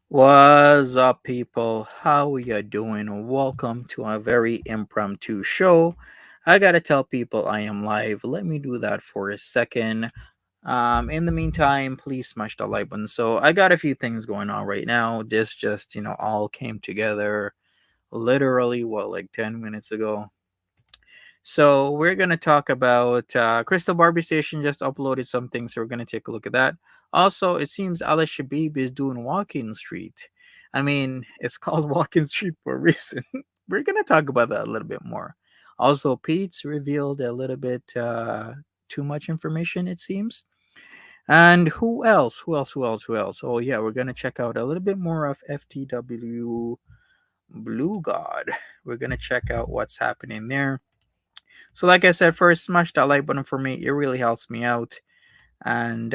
What's up, people? How you doing? Welcome to a very impromptu show. I gotta tell people I am live. Let me do that for a second. In the meantime, please smash the like button. So I got a few things going on right now. This just all came together literally like 10 minutes ago. So we're gonna talk about Crystal Barbie Station just uploaded something, so we're gonna take a look at that. Also, it seems Alaa Shabib is doing Walking Street. I mean, it's called Walking Street for a reason. We're gonna talk about that a little bit more. Also, Pete's revealed a little bit too much information, it seems. And who else? Who else? Who else? Who else? Oh yeah, we're gonna check out a little bit more of FTW Blue God. We're gonna check out what's happening there. So, like I said, first smash that like button for me. It really helps me out, and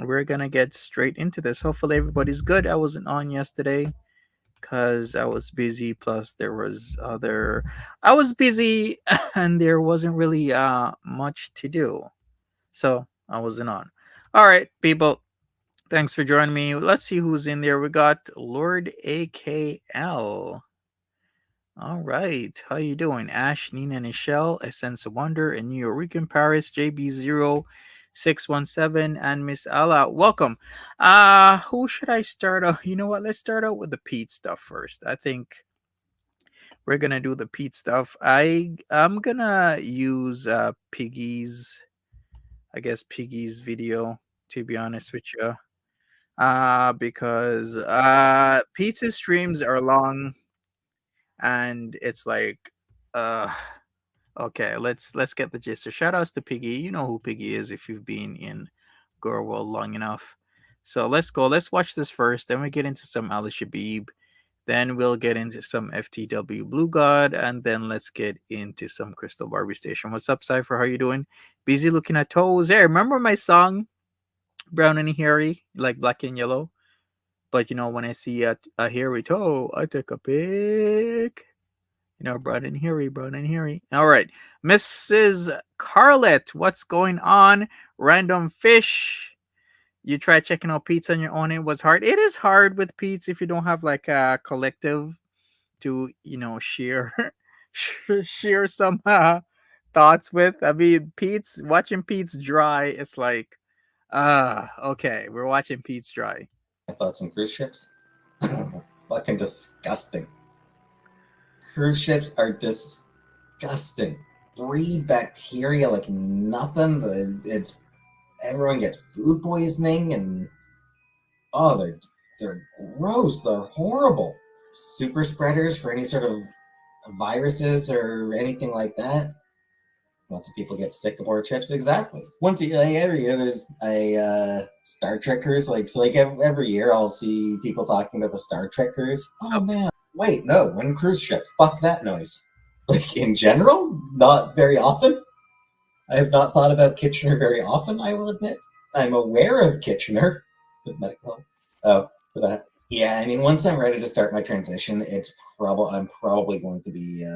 we're gonna get straight into this. Hopefully, everybody's good. I wasn't on yesterday because I was busy. Plus, there was other. I was busy, and there wasn't really much to do, so I wasn't on. All right, people. Thanks for joining me. Let's see who's in there. We got Lord AKL. All right. How you doing? Ash, Nina, Nichelle, Essence of Wonder, and New York, Paris, JB0617, and Miss Ala. Welcome. Who should I start out? You know what? Let's start out with the Pete stuff first. I think we're gonna do the Pete stuff. I'm gonna use Piggy's, I guess Piggy's video, to be honest with you. Because Pete's streams are long, and it's like uh okay, let's get the gist. So shout outs to Piggy. You know who Piggy is if you've been in Girl World long enough. So let's go. Let's watch this first. Then we get into some Alaa Shabib. Then we'll get into some FTW Blue God, and then let's get into some Krystal Barbie Station. What's up, Cypher? How you doing? Busy looking at toes. Hey, remember my song Brown and Hairy, like black and yellow? But you know, when I see a hairy toe, I take a pic. You know, brown and hairy, brown and hairy. All right. Mrs. Carlet, what's going on? Random fish. You try checking out Pete's on your own. It was hard. It is hard with Pete's if you don't have like a collective to, share share some thoughts with. I mean, watching Pete's dry, it's like, okay, we're watching Pete's dry. My thoughts on cruise ships? Fucking disgusting. Cruise ships are disgusting. Breed bacteria like nothing. It's everyone gets food poisoning and oh, they're gross. They're horrible. Super spreaders for any sort of viruses or anything like that. Lots of people get sick aboard ships. Exactly. Every year, there's a Star Trek cruise. Every year, I'll see people talking about the Star Trek cruise. Oh man, wait, no, one cruise ship. Fuck that noise. Like in general, not very often. I have not thought about Kitchener very often. I will admit. I'm aware of Kitchener, with medical. Oh, for that. Yeah, I mean, once I'm ready to start my transition, I'm probably going to be.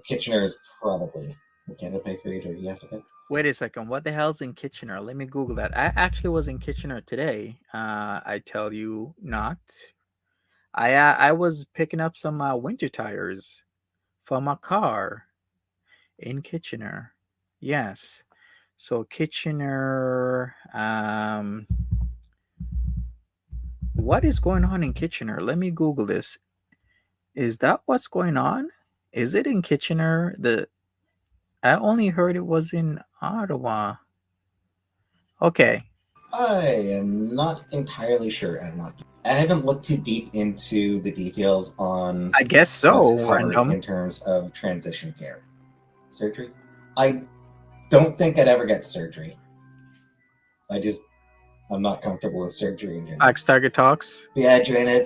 Kitchener is probably. Canada pay for it, or you have to pay? Wait a second. What the hell's in Kitchener? Let me Google that. I actually was in Kitchener today. I tell you not. I was picking up some winter tires for my car in Kitchener. Yes. So Kitchener. What is going on in Kitchener? Let me Google this. Is that what's going on? Is it in Kitchener? I only heard it was in Ottawa. Okay. I am not entirely sure. I haven't looked too deep into the details on I guess so. what's covered Random. in terms of transition care. Surgery? I don't think I'd ever get surgery. I'm not comfortable with surgery in general. Axe Target Talks. Yeah, Joanna,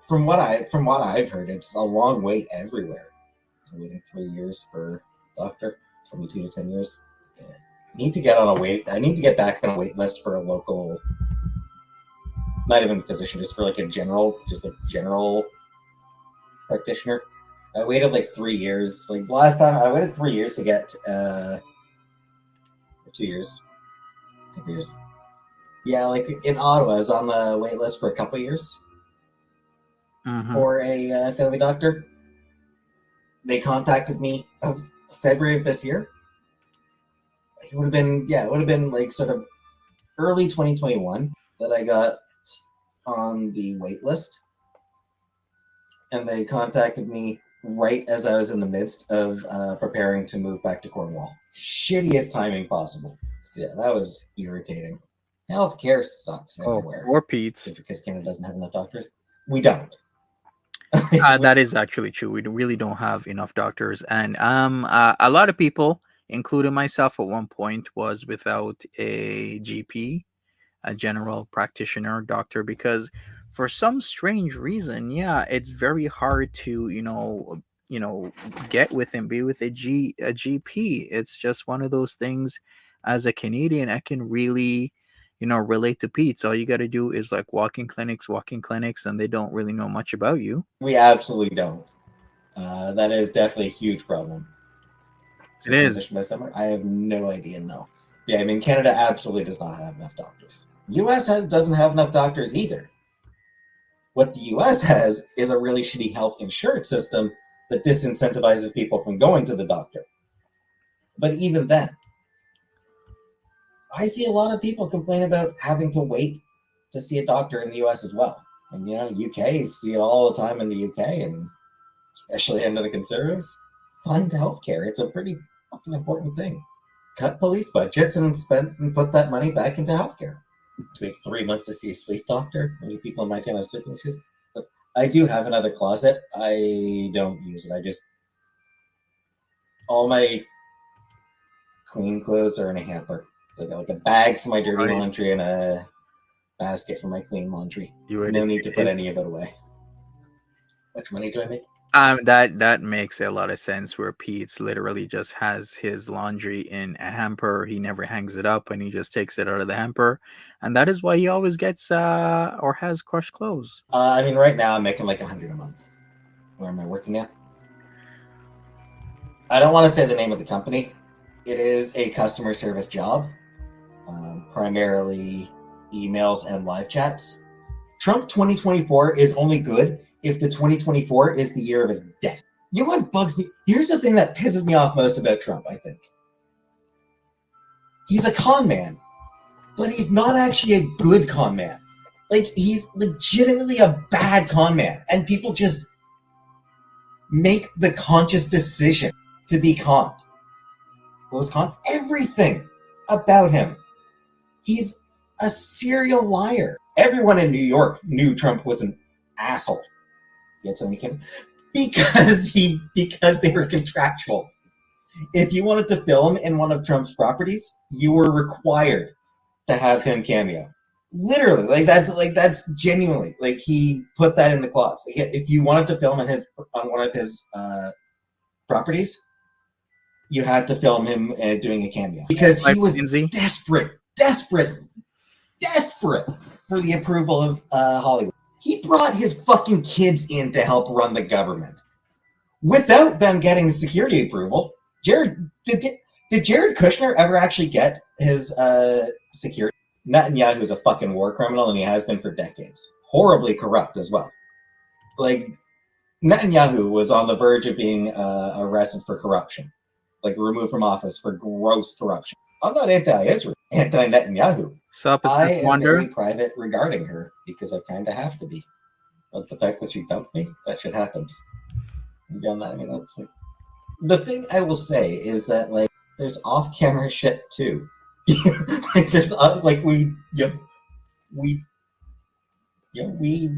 from what I've heard, it's a long wait everywhere. I'm waiting 3 years for doctor, 22 to 10 years. Yeah. I need to get back on a wait list for a local, not even physician, just for like a general practitioner. I waited like 3 years. Like last time, I waited 3 years to get 2 years. 2 years. Yeah, like in Ottawa, I was on the wait list for a couple years for a family doctor. They contacted me of February of this year. It would have been like sort of early 2021 that I got on the wait list. And they contacted me right as I was in the midst of preparing to move back to Cornwall. Shittiest timing possible. So yeah, that was irritating. Healthcare sucks everywhere. Or Pete's. Is it because Canada doesn't have enough doctors? We don't. That is actually true. We really don't have enough doctors, and a lot of people, including myself, at one point was without a GP, a general practitioner doctor, because for some strange reason, yeah, it's very hard to, get with him, be with a GP. It's just one of those things. As a Canadian, I can really, relate to Pete. All you got to do is like walking clinics, and they don't really know much about you. We absolutely don't. That is definitely a huge problem. So It is. transition by summer? I have no idea. No. Yeah, I mean Canada absolutely does not have enough doctors. U.S. doesn't have enough doctors either. What the U.S. has is a really shitty health insurance system that disincentivizes people from going to the doctor. But even then, I see a lot of people complain about having to wait to see a doctor in the U.S. as well. And UK see it all the time in the UK, and especially under the Conservatives. Fund healthcare. It's a pretty fucking important thing. Cut police budgets and put that money back into healthcare. Take 3 months to see a sleep doctor. Many people in my town have sleeping issues. But I do have another closet. I don't use it. I just all my clean clothes are in a hamper. So I got like a bag for my dirty Right. laundry and a basket for my clean laundry. You No need to put educated. any of it away. How much money do I make? That makes a lot of sense. Where Pete's literally just has his laundry in a hamper. He never hangs it up, and he just takes it out of the hamper, and that is why he always gets or has crushed clothes. I mean, right now I'm making like $100 a month. Where am I working now? I don't want to say the name of the company. It is a customer service job, primarily emails and live chats. Trump 2024 is only good if the 2024 is the year of his death. You know what bugs me? Here's the thing that pisses me off most about Trump, I think. He's a con man, but he's not actually a good con man. Like, he's legitimately a bad con man, and people just make the conscious decision to be conned. What was conned? Everything about him. He's a serial liar. Everyone in New York knew Trump was an asshole. Get somebody came because they were contractual. If you wanted to film in one of Trump's properties, you were required to have him cameo. Literally, that's genuinely like he put that in the clause. If you wanted to film on one of his properties, you had to film him doing a cameo because he Like was Lindsay. desperate for the approval of Hollywood. He brought his fucking kids in to help run the government without them getting security approval. Did Jared Kushner ever actually get his security? Netanyahu's a fucking war criminal, and he has been for decades. Horribly corrupt as well. Like, Netanyahu was on the verge of being arrested for corruption, like removed from office for gross corruption. I'm not anti-Israel, anti-Netanyahu. Sup, is I this am Wonder? very private regarding her because I kind of have to be. But the fact that she dumped me, that shit happens. And beyond that, I mean, that's like the thing I will say is that like there's off-camera shit too. Like there's like we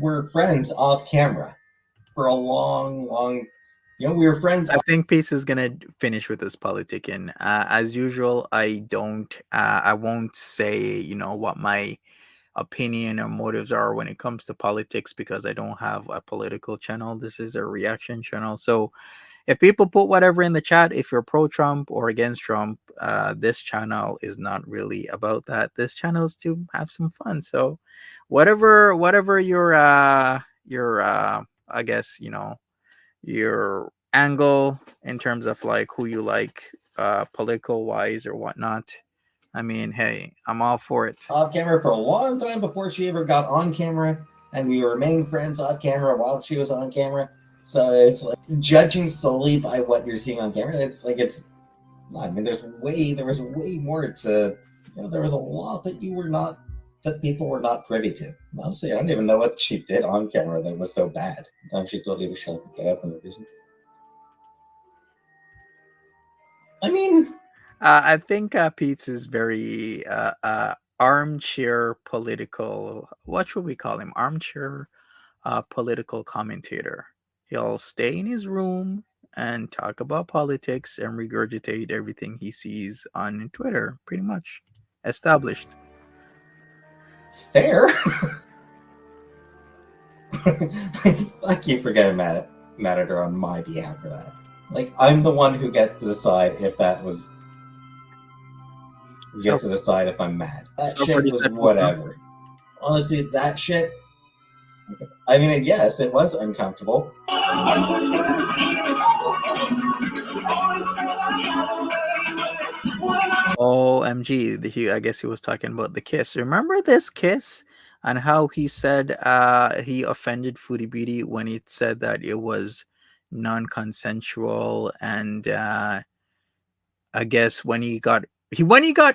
were friends off camera for a long. We were friends. I think Peace is gonna finish with this politicking. As usual, I won't say what my opinion or motives are when it comes to politics because I don't have a political channel. This is a reaction channel. So if people put whatever in the chat, if you're pro Trump or against Trump, this channel is not really about that. This channel is to have some fun. So whatever your I guess your angle in terms of like who you like political wise or whatnot. I mean, hey, I'm all for it. Off camera for a long time before she ever got on camera, and we remained friends off camera while she was on camera. So it's like judging solely by what you're seeing on camera. I mean, there was way more to. There was a lot that people were not privy to. Honestly, I don't even know what she did on camera that was so bad. Sometimes she told you to shut up, get up, and reason. I mean, I think Pete's is very armchair political. What should we call him? Armchair political commentator. He'll stay in his room and talk about politics and regurgitate everything he sees on Twitter. Pretty much established. it's fair. I keep forgetting mad at her on my behalf for that. Like, I'm the one who gets to decide if that was. Who So gets to decide if I'm mad. That so for shit the was second time. whatever. Honestly, that shit. I mean, yes, it was uncomfortable. OMG, I guess he was talking about the kiss. Remember this kiss and how he said he offended Foodie Beauty when he said that it was non-consensual and I guess when he got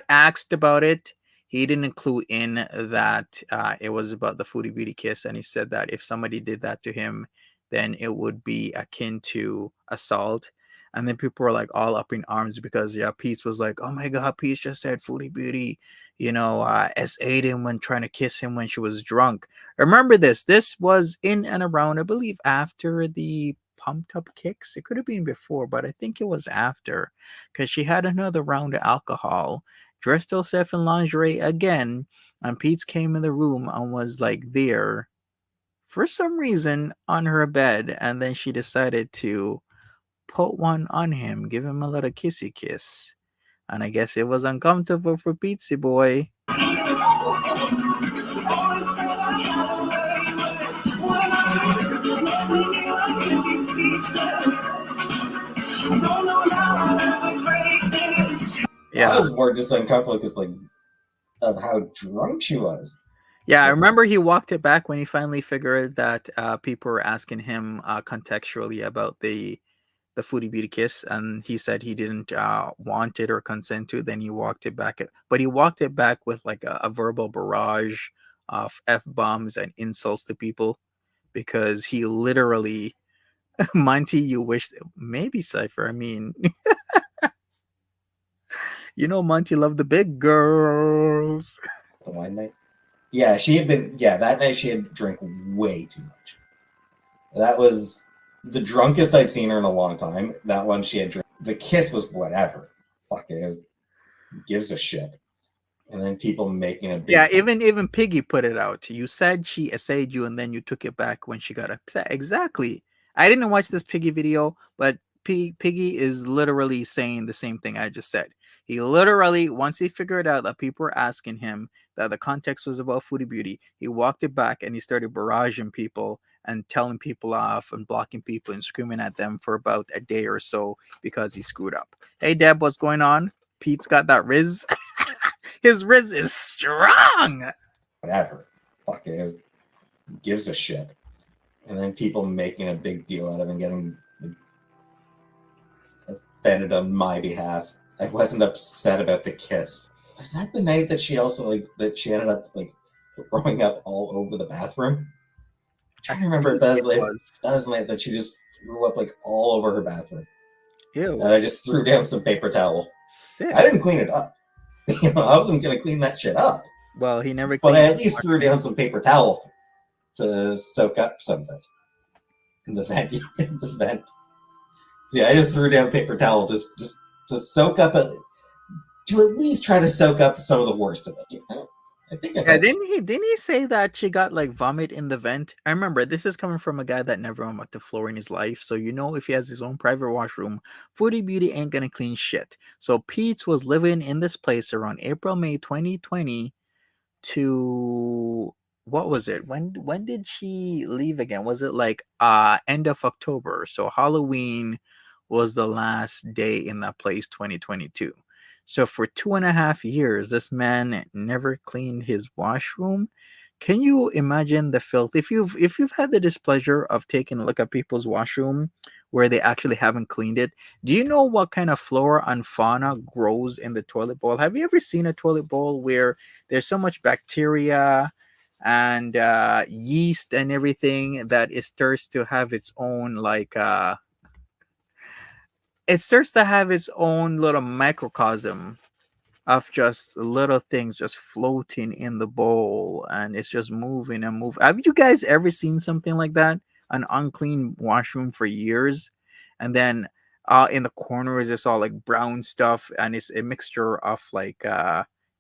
asked about it, he didn't clue in that it was about the Foodie Beauty kiss, and he said that if somebody did that to him, then it would be akin to assault. And then people were like all up in arms because yeah, Peach was like, "Oh my God, Peach just said Foodie Beauty, SA'd him when trying to kiss him when she was drunk." Remember this? This was in and around, I believe, after the Pumped Up Kicks. It could have been before, but I think it was after because she had another round of alcohol, dressed herself in lingerie again, and Pete came in the room and was like there for some reason on her bed, and then she decided to put one on him, give him a little kissy kiss. And I guess it was uncomfortable for Pizza Boy. I Yeah. was more just uncomfortable because, like, of how drunk she was. Yeah, I Like, remember he walked it back when he finally figured that people were asking him contextually about the Foodie Beauty kiss, and he said he didn't want it or consent to. Then he walked it back, but he walked it back with like a verbal barrage of f bombs and insults to people because he literally, Monty, you wish maybe Cipher. I mean, Monty loved the big girls. the wine night. Yeah, she had been. Yeah, that night she had drank way too much. That was the drunkest I'd seen her in a long time. That one she had drank. The kiss was whatever. Fuck it is. Gives a shit. And then people making a big. Yeah, even Piggy put it out. You said she essayed you, and then you took it back when she got upset. Exactly. I didn't watch this Piggy video, but Piggy is literally saying the same thing I just said. He literally, once he figured out that people were asking him that the context was about Foodie Beauty, he walked it back and he started barraging people and telling people off and blocking people and screaming at them for about a day or so because he screwed up. Hey Deb, what's going on? Pete's got that Riz. His Riz is strong. Whatever. Fuck it is. Gives a shit. And then people making a big deal out of it and getting offended on my behalf. I wasn't upset about the kiss. Was that the night that she also that she ended up like throwing up all over the bathroom? I'm I trying to remember if think that was it like was. that was the night that she just threw up like all over her bathroom. And Ew. I just threw down some paper towel. Sick. I didn't clean it up. I wasn't gonna clean that shit up. Well, he never But I cleaned at least threw down some paper towel to soak up some of it in the vent. In the vent. Yeah, I just threw down paper towel just to soak up to at least try to soak up some of the worst of it. I think I Yeah, had. didn't he say that she got like vomit in the vent? I remember this is coming from a guy that never went the floor in his life. So if he has his own private washroom, Foodie Beauty ain't gonna clean shit. So Pete was living in this place around April, May 2020 to what was it? When did she leave again? Was it like end of October? So Halloween was the last day in that place 2022. So for 2.5 years, this man never cleaned his washroom. Can you imagine the filth? If you've had the displeasure of taking a look at people's washroom where they actually haven't cleaned it, do you know what kind of flora and fauna grows in the toilet bowl? Have you ever seen a toilet bowl where there's so much bacteria and yeast and everything that it starts to have its own it starts to have its own little microcosm of just little things just floating in the bowl and it's just moving and moving. Have you guys ever seen something like that? An unclean washroom for years, and then in the corners it's all like brown stuff and it's a mixture of like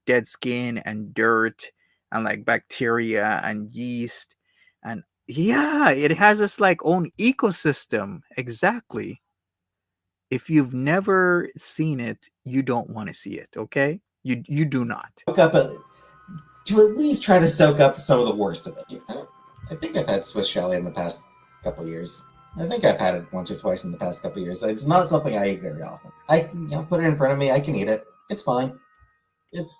dead skin and dirt and like bacteria and yeast and Yeah, it has its like own ecosystem. Exactly. If you've never seen it, you don't want to see it, okay? You do not. Soak up to at least try to soak up some of the worst of it. I think I've had Swiss chalet in the past couple years. I think I've had it once or twice in the past couple years. It's not something I eat very often. Put it in front of me. I can eat it. It's fine. It's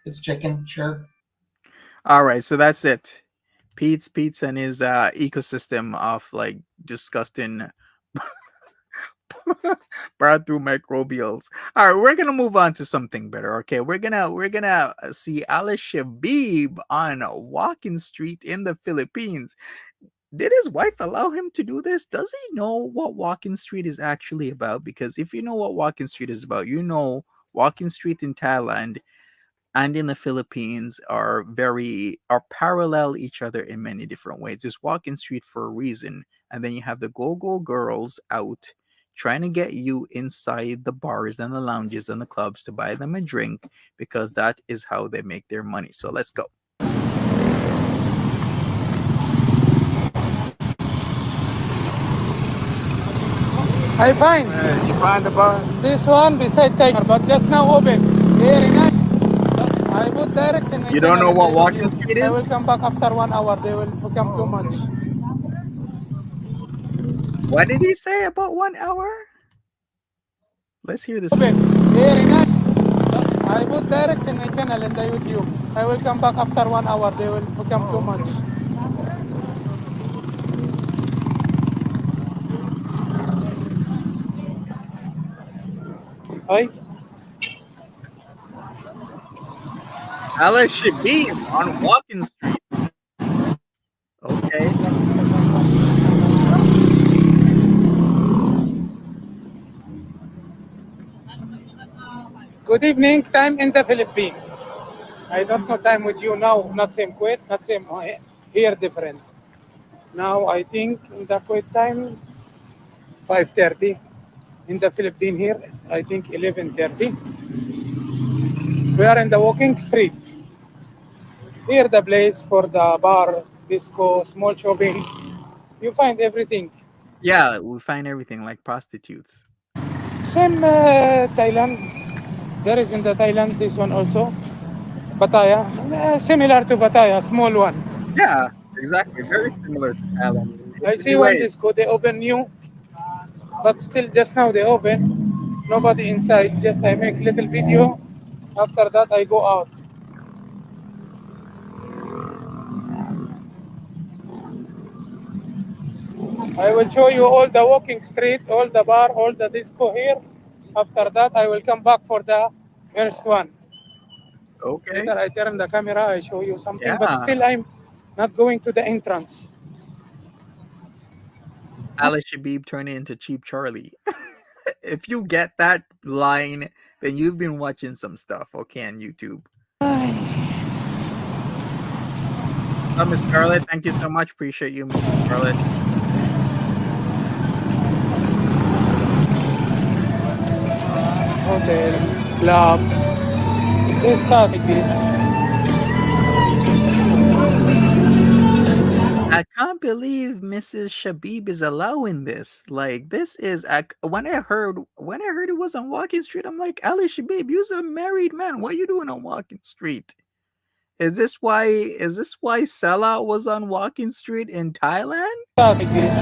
it's chicken, sure. All right, so that's it. Pete's and his ecosystem of like disgusting brought through microbials. All right, we're gonna move on to something better. Okay, we're gonna see Alaa Shabib on Walking Street in the Philippines. Did his wife allow him to do this? Does he know what Walking Street is actually about? Because if you know what Walking Street is about, you know Walking Street in Thailand and in the Philippines are parallel each other in many different ways. There's Walking Street for a reason, and then you have the go-go girls out trying to get you inside the bars and the lounges and the clubs to buy them a drink because that is how they make their money. So let's go. I find You find the bar? this one beside Tiger, but just now open. Very nice. I put direct in my You don't channel know and what I with Walking you. Street I is? will come back after 1 hour. They will become too much. What did he say about 1 hour? Let's hear this Open. again. Very nice. I put direct in my channel and I with you. I will come back after 1 hour. They will become too much. Ay, Alaa Shabib on Walking Street. Okay. good evening. Time in the Philippines. I don't know time with you now. Not same Kuwait. Not same here. Different. Now I think in the Kuwait time 5:30. In the Philippines here, I think 11:30. We are in the walking street. Here the place for the bar, disco, small shopping. You find everything. Yeah, we find everything like prostitutes. Same Thailand. There is in the Thailand this one also. Pattaya. Similar to Pattaya, small one. Yeah, exactly. Very similar to Thailand in I many see one ways. disco. They open new, but still just now they open. Nobody inside. Just I make little video. After that I go out. I will show you all the walking street, all the bar, all the disco here. After that, I will come back for the first one. Okay. Later, I turn the camera, I show you something, but Yeah. still, I'm not going to the entrance. Alice Shabib turned into Cheap Charlie. If you get that line, then you've been watching some stuff, okay, on YouTube. So, Miss Scarlett, thank you so much. Appreciate you, Miss Scarlett. Hotel, club, they start like this. I can't believe Mrs. Shabib is allowing this. Like this is when I heard it was on Walking Street, I'm like, Ali Shabib, you're a married man. What are you doing on Walking Street? Is this why Sellout was on Walking Street in Thailand? Start like this.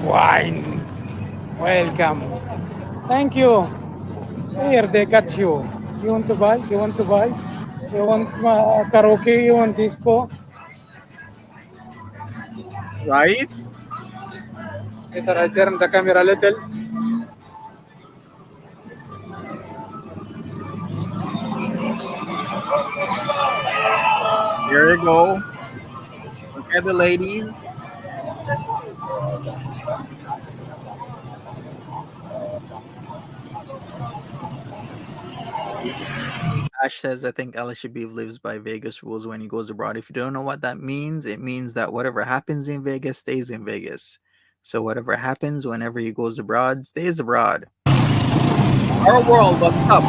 Wine. Welcome. Thank you. Here, they got you. You want to buy? You want to buy? You want karaoke? You want disco? Right? Later, I turn the camera a little. Here you go. Look at the ladies. Ash says, I think Ali Shabib lives by Vegas rules when he goes abroad. If you don't know what that means, it means that whatever happens in Vegas stays in Vegas. So whatever happens, whenever he goes abroad, stays abroad. Our world, what's up?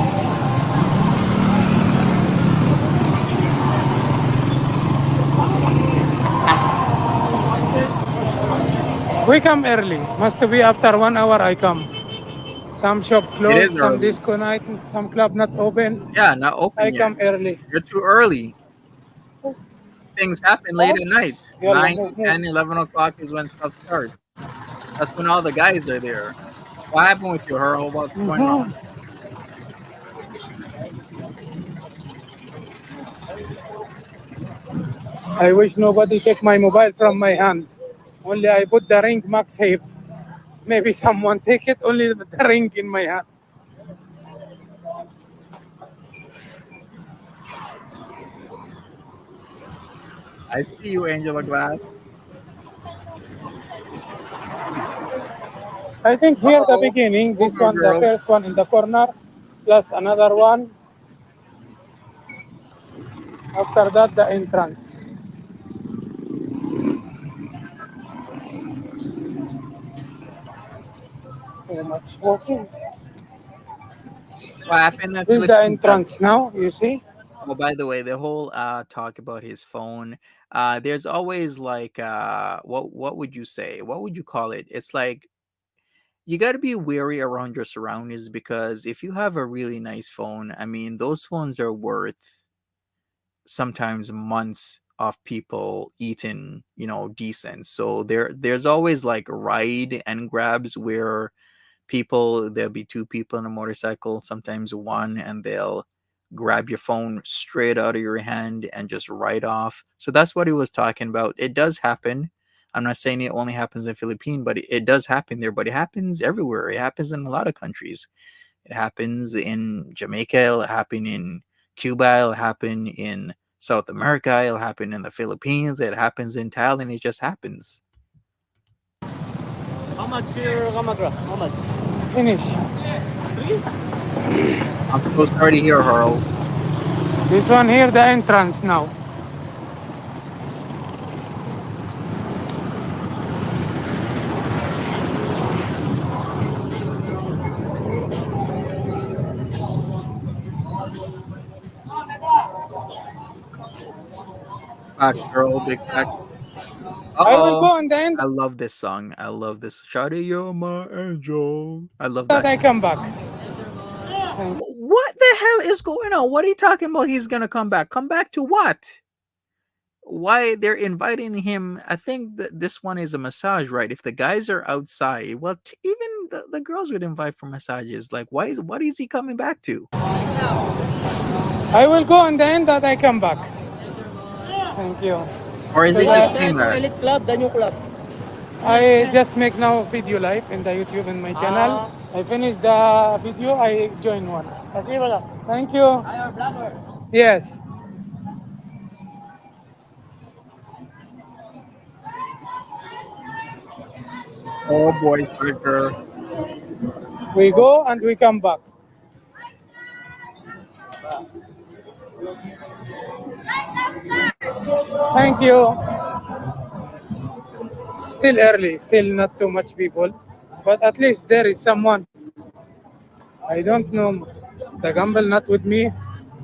We come early. Must be after 1 hour I come. Some shop It closed, is some early. disco night, some club not open. Yeah, not open I yet. come early. You're too early. Things happen late at night. Oops. Yalla, 9, move, move. 10, 11 o'clock is when stuff starts. That's when all the guys are there. What happened with you, Earl? What's going on? Mhm. I wish nobody take my mobile from my hand. Only I put the ring MagSafe. Maybe someone take it. Only the ring in my hand. I see you, Angela Glass. I think here the Uh-oh. beginning. Go, This go, one, the girls. first one in the corner, plus another one. After that, the entrance. Too much walking. What happened in the This is the Philippines? entrance now. You see? Oh, by the way, the whole talk about his phone, there's always like what would you say? What would you call it? It's like you got to be wary around your surroundings because if you have a really nice phone, I mean, those phones are worth sometimes months of people eating, decent. So there's always like ride and grabs where there'll be two people on a motorcycle, sometimes one, and they'll grab your phone straight out of your hand and just ride off. So that's what he was talking about. It does happen. I'm not saying it only happens in Philippines, but it does happen there, but it happens everywhere. It happens in a lot of countries. It happens in Jamaica, it'll happen in Cuba, it'll happen in South America, it'll happen in the Philippines, it happens in Thailand, it just happens. How much your camera? How much? Finish. I'm so sorry to hear, Harold. This one here, the entrance now. Facts, girl, big facts. I will Uh-oh. go on the end I love this song. I love this. Shawty, you're my angel. I love that that I song. come back. Thank What the hell is going on? What are you talking about? He's gonna come back. Come back to what? Why they're inviting him? I think that this one is a massage, right? If the guys are outside, well, even the girls would invite for massages. Like, what is he coming back to? I will go on the end that I come back. Thank you. Or is Because it just Try him for there? Elite Club, the new club. I just make now video live in the YouTube in my channel. I finish the video, I join one. Kasi wala. Thank you. Ayaw, vlogger. Yes. Oh boy, sucker. We go and we come back. Thank you. Still early, still not too much people. But at least there is someone. I don't know. The gamble not with me.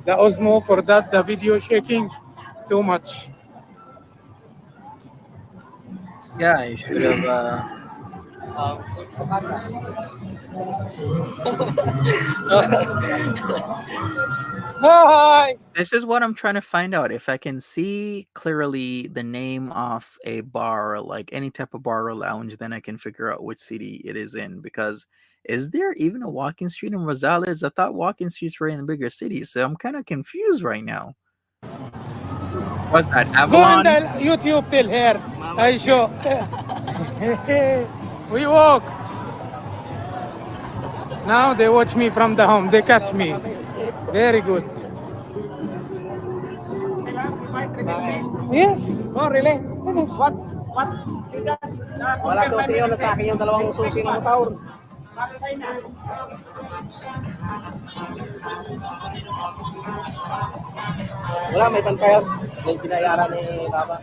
The Osmo for that, the video shaking too much. Yeah, you should have. Hi. This is what I'm trying to find out. If I can see clearly the name of a bar, like any type of bar or lounge, then I can figure out which city it is in. Because is there even a walking street in Rosales? I thought walking streets were in the bigger cities, so I'm kind of confused right now. What's that? Go in Avalon? the YouTube till here. I show. We walk. Now they watch me from the home. They catch me. Very good. Yes. Oh, really? Finish. What? Wala susi yun. Nasa akin yung dalawang susi ng motor. Wala, may bantay yun. Yung pinayaran ni Papa.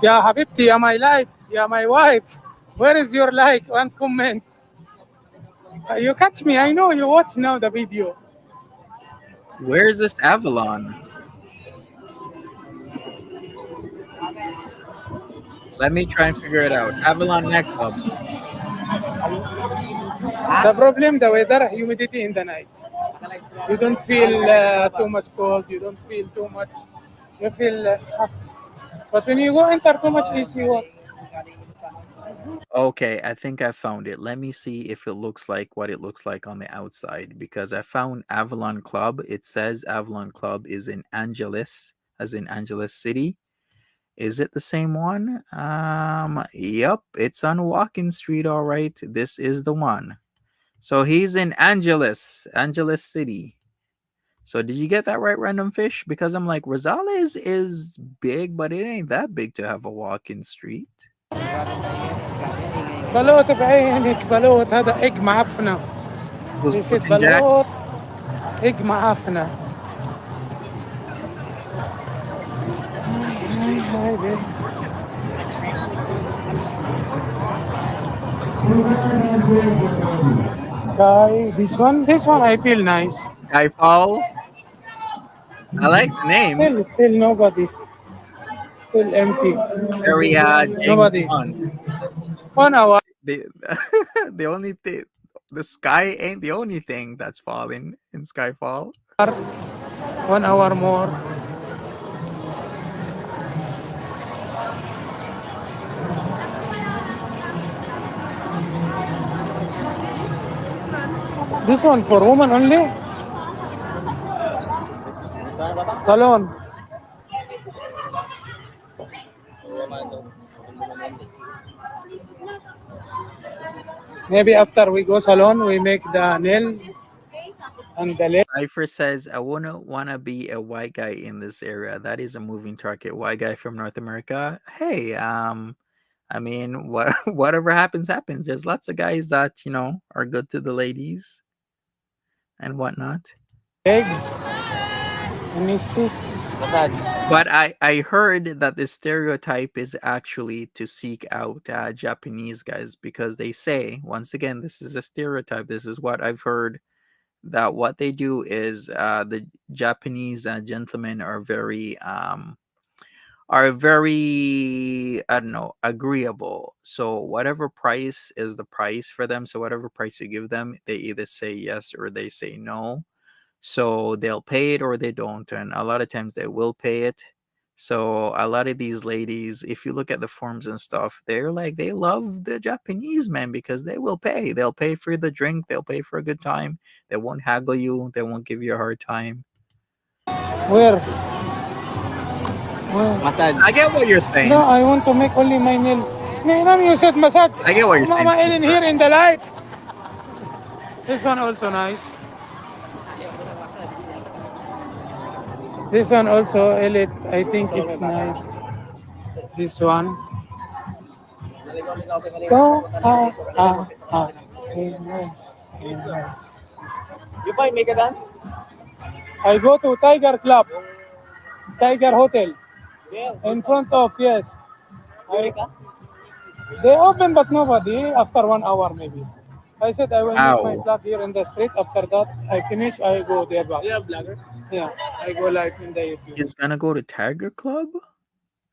Yeah, Habibti, you're my life. You're my wife. Where is your like and comment? You catch me. I know you watch now the video. Where's this Avalon? Let me try and figure it out. Avalon nightclub. The problem, the weather, humidity in the night. You don't feel too much cold. You don't feel too much. You feel hot. But when you go enter too much AC, what? Okay, I think I found it. Let me see if it looks like what it looks like on the outside because I found Avalon Club. It says Avalon Club is in Angeles, as in Angeles City. Is it the same one? Yep, it's on Walking Street, all right. This is the one. So he's in Angeles, Angeles City. So did you get that right, Random Fish? Because I'm like, Rosales is big, but it ain't that big to have a walking street. بلوط بعينك بلوط هذا اج معفنة. Who's يصير cooking, Jack? بلوط اج معفنة. هاي بيه. Sky, this one I feel nice. Skyfall. I like the name. Still nobody. Still empty. Very James Nobody. Bond. 1 hour. The the only thing, the sky ain't the only thing that's falling in Skyfall. 1 hour more. This one for women only? Salon. Maybe after we go salon, we make the nails and the leg. Cypher says, I wouldn't want to be a white guy in this area. That is a moving target. White guy from North America. Hey, I mean, whatever happens, happens. There's lots of guys that, are good to the ladies and whatnot. Legs. But I heard that the stereotype is actually to seek out Japanese guys because they say, once again, this is a stereotype. This is what I've heard, that what they do is the Japanese gentlemen are very I don't know, agreeable. So whatever price is the price for them. So whatever price you give them, they either say yes or they say no. So they'll pay it or they don't. And a lot of times they will pay it. So a lot of these ladies, if you look at the forms and stuff, they're like, they love the Japanese men because they will pay. They'll pay for the drink. They'll pay for a good time. They won't haggle you. They won't give you a hard time. Where? Massage. I get what you're saying. No, I want to make only my nail. Ma'am, you said massage. I get what you're saying. Mama Ellen here in the light. This one also nice. This one also, Elite. I think it's nice. This one. Go, Very nice. Very nice. You buy Mega Dance? I go to Tiger Club, Tiger Hotel, Yeah. in front of, yes. Eureka? They open but nobody after 1 hour maybe. I said I will make my Ow. vlog here in the street. After that, I finish, I go there back. You have vlogger? Yeah, I go live in the YouTube. He's gonna go to Tiger Club?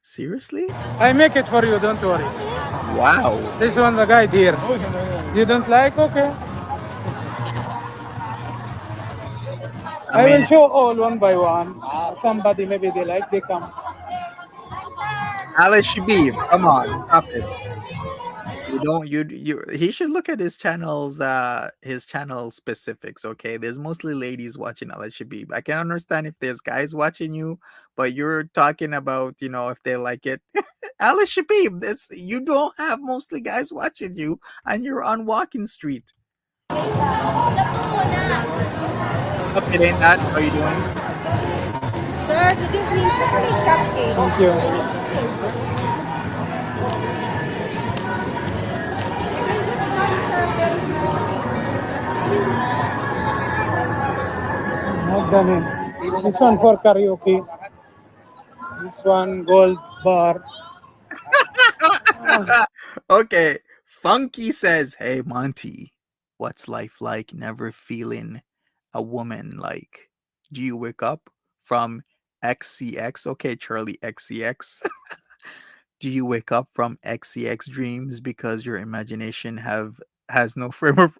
Seriously? I make it for you, don't worry. Wow. This one, the guide here. You don't like? Okay. I will show all one by one. Somebody maybe they like, they come. Alaa Shabib, come on, stop it. You don't he should look at his channel specifics, okay? There's mostly ladies watching Alaa Shabib. I can understand if there's guys watching you, but you're talking about, if they like it. Alaa Shabib, you don't have mostly guys watching you and you're on Walking Street. Up it ain't that? How are you doing? Sir, good evening. Chocolate cupcake. Thank you. Not done in. This one for karaoke. This one gold bar. Okay, Funky says, "Hey Monty, what's life like? Never feeling a woman like? Do you wake up from XCX? Okay, Charlie XCX. Do you wake up from XCX dreams because your imagination have has no frame of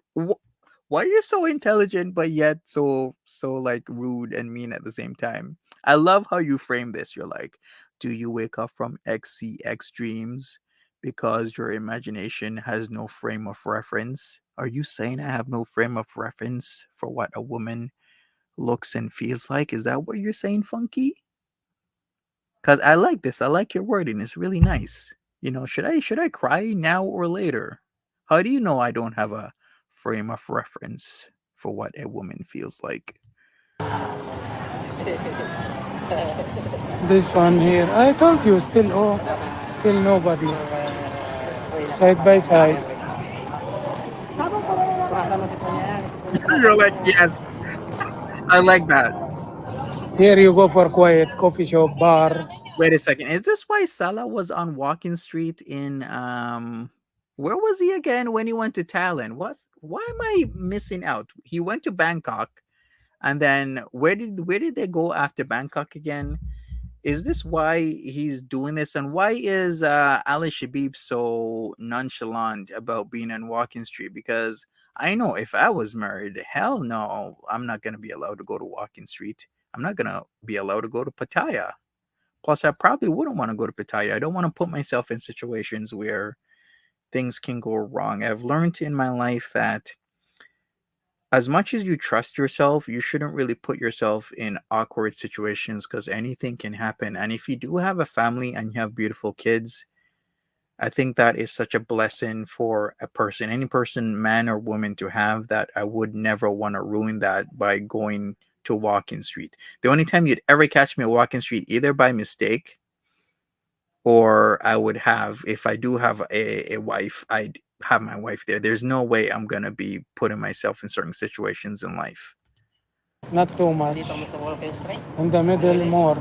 why are you so intelligent but yet so like rude and mean at the same time? I love how you frame this. You're like, do you wake up from XCX dreams because your imagination has no frame of reference? Are you saying I have no frame of reference for what a woman looks and feels like? Is that what you're saying, Funky? Cause I like this. I like your wording. It's really nice. You know, should I cry now or later? How do you know I don't have a frame of reference for what a woman feels like? This one here. I told you, still still nobody. Side by side. Kasama si Punya yan. Si Punya You're kasama like, mo. yes, I like that. Here you go for quiet coffee shop, bar. Wait a second. Is this why Salah was on Walking Street in where was he again when he went to Thailand? Why am I missing out? He went to Bangkok, and then where did they go after Bangkok again? Is this why he's doing this? And why is Alaa Shabib so nonchalant about being on Walking Street? Because I know if I was married, hell no, I'm not gonna be allowed to go to Walking Street. I'm not gonna be allowed to go to Pattaya. Plus, I probably wouldn't want to go to Pattaya. I don't want to put myself in situations where things can go wrong. I've learned in my life that as much as you trust yourself, you shouldn't really put yourself in awkward situations because anything can happen. And if you do have a family and you have beautiful kids, I think that is such a blessing for a person, any person, man or woman, to have that. I would never want to ruin that by going to Walking Street. The only time you'd ever catch me at Walking Street, either by mistake or I would have, if I do have a wife, I'd have my wife there. There's no way I'm gonna be putting myself in certain situations in life. Not too much. Dito mo sa Walking Street. In the middle, more.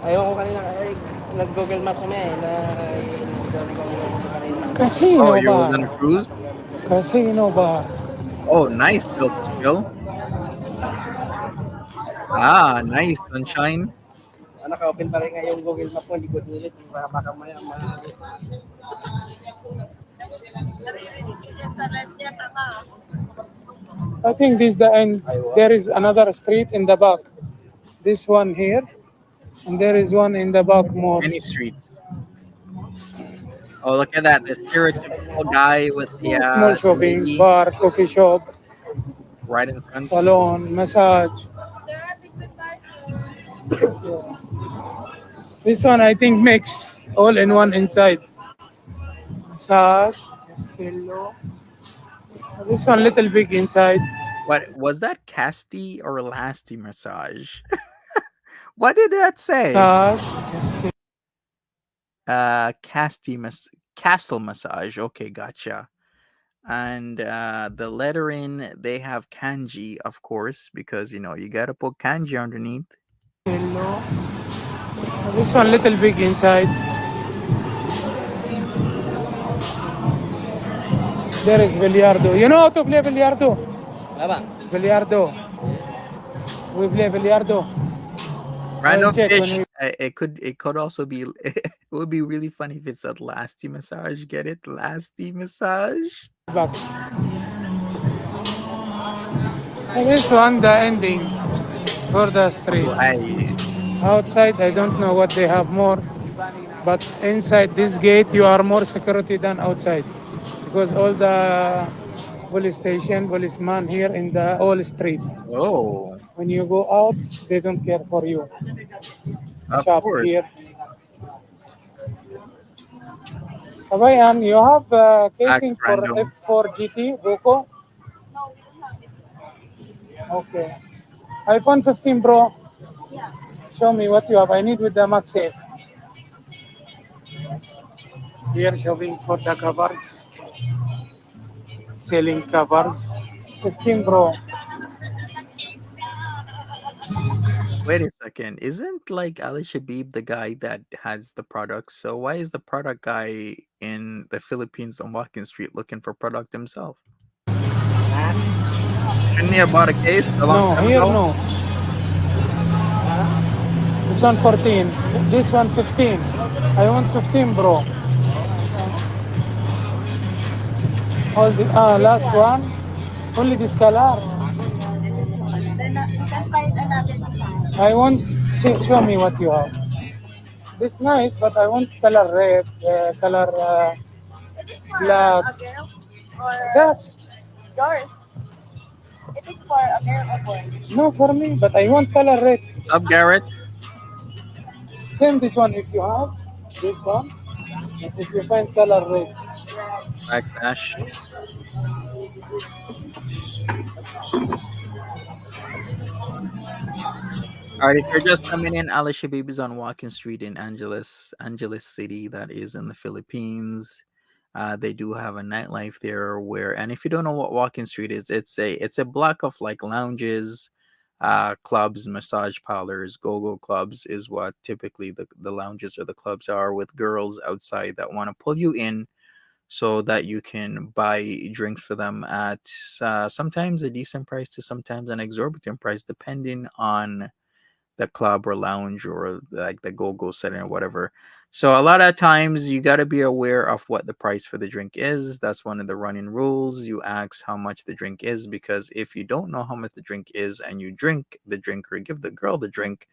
Ayoko kanina, nag-Google Maps kami na Casino Oh, you was bar. on a cruise? Casino bar. Oh, nice, Bill Skill. Ah, nice, sunshine. Naka-open pa rin nga yung Google Maps ko, hindi ko delete. Baka maya I think this is the end. There is another street in the back. This one here. And there is one in the back more. Many streets. Oh, look at that. The stereotypical guy with the Small shopping, lady bar, coffee shop, right in front. salon, massage. This one I think makes all in one inside. Massage, Estilo. This one little big inside. What was that? Casty or Lasty massage? What did that say? Massage, Estilo. Castle massage. Okay, gotcha. And the lettering, they have kanji, of course, because you know you gotta put kanji underneath. This one little big inside. There is Billiardo. You know how to play Billiardo? Billiardo. We play Billiardo. Random check when fish. we It could also be. It would be really funny if it said Lasty massage. Get it? Lasty massage. back. And this one, the ending for the street. Ay, Outside, I don't know what they have more, but inside this gate, you are more security than outside, because all the police station, policeman here in the whole street. oh, When you go out, they don't care for you. of Shop course. here. Kabayan, you have casing for Random. F4 GT, Boko? Okay. iPhone 15 Pro. Show me what you have. I need with the MagSafe. Here showing for the covers. Selling covers. 15 Pro. Wait a second. Isn't like Ali Shabib the guy that has the product? So why is the product guy in the Philippines on Walking Street looking for product himself? Shouldn't he have bought a case a long No, time here ago? no. This one 14. This one 15. I want 15, bro. All the last one. Only this color. Then we can find another design. I want. Show me what you have. This nice, but I want color red, color It is for black. a girl or That's yours. It is for a girl or boy. no for me, but I want color red. What's up, Garrett? Same this one if you have this one. If you find color red. Backdash. All right, if you're just coming in, Ali Shabib is on Walking Street in Angeles City, that is in the Philippines. They do have a nightlife there where, and if you don't know what Walking Street is, it's a block of like lounges, clubs, massage parlors, go-go clubs is what typically the lounges or the clubs are, with girls outside that want to pull you in so that you can buy drinks for them at sometimes a decent price to sometimes an exorbitant price, depending on the club or lounge or like the go-go setting or whatever. So a lot of times you got to be aware of what the price for the drink is. That's one of the running rules. You ask how much the drink is, because if you don't know how much the drink is and you drink the drink or give the girl the drink,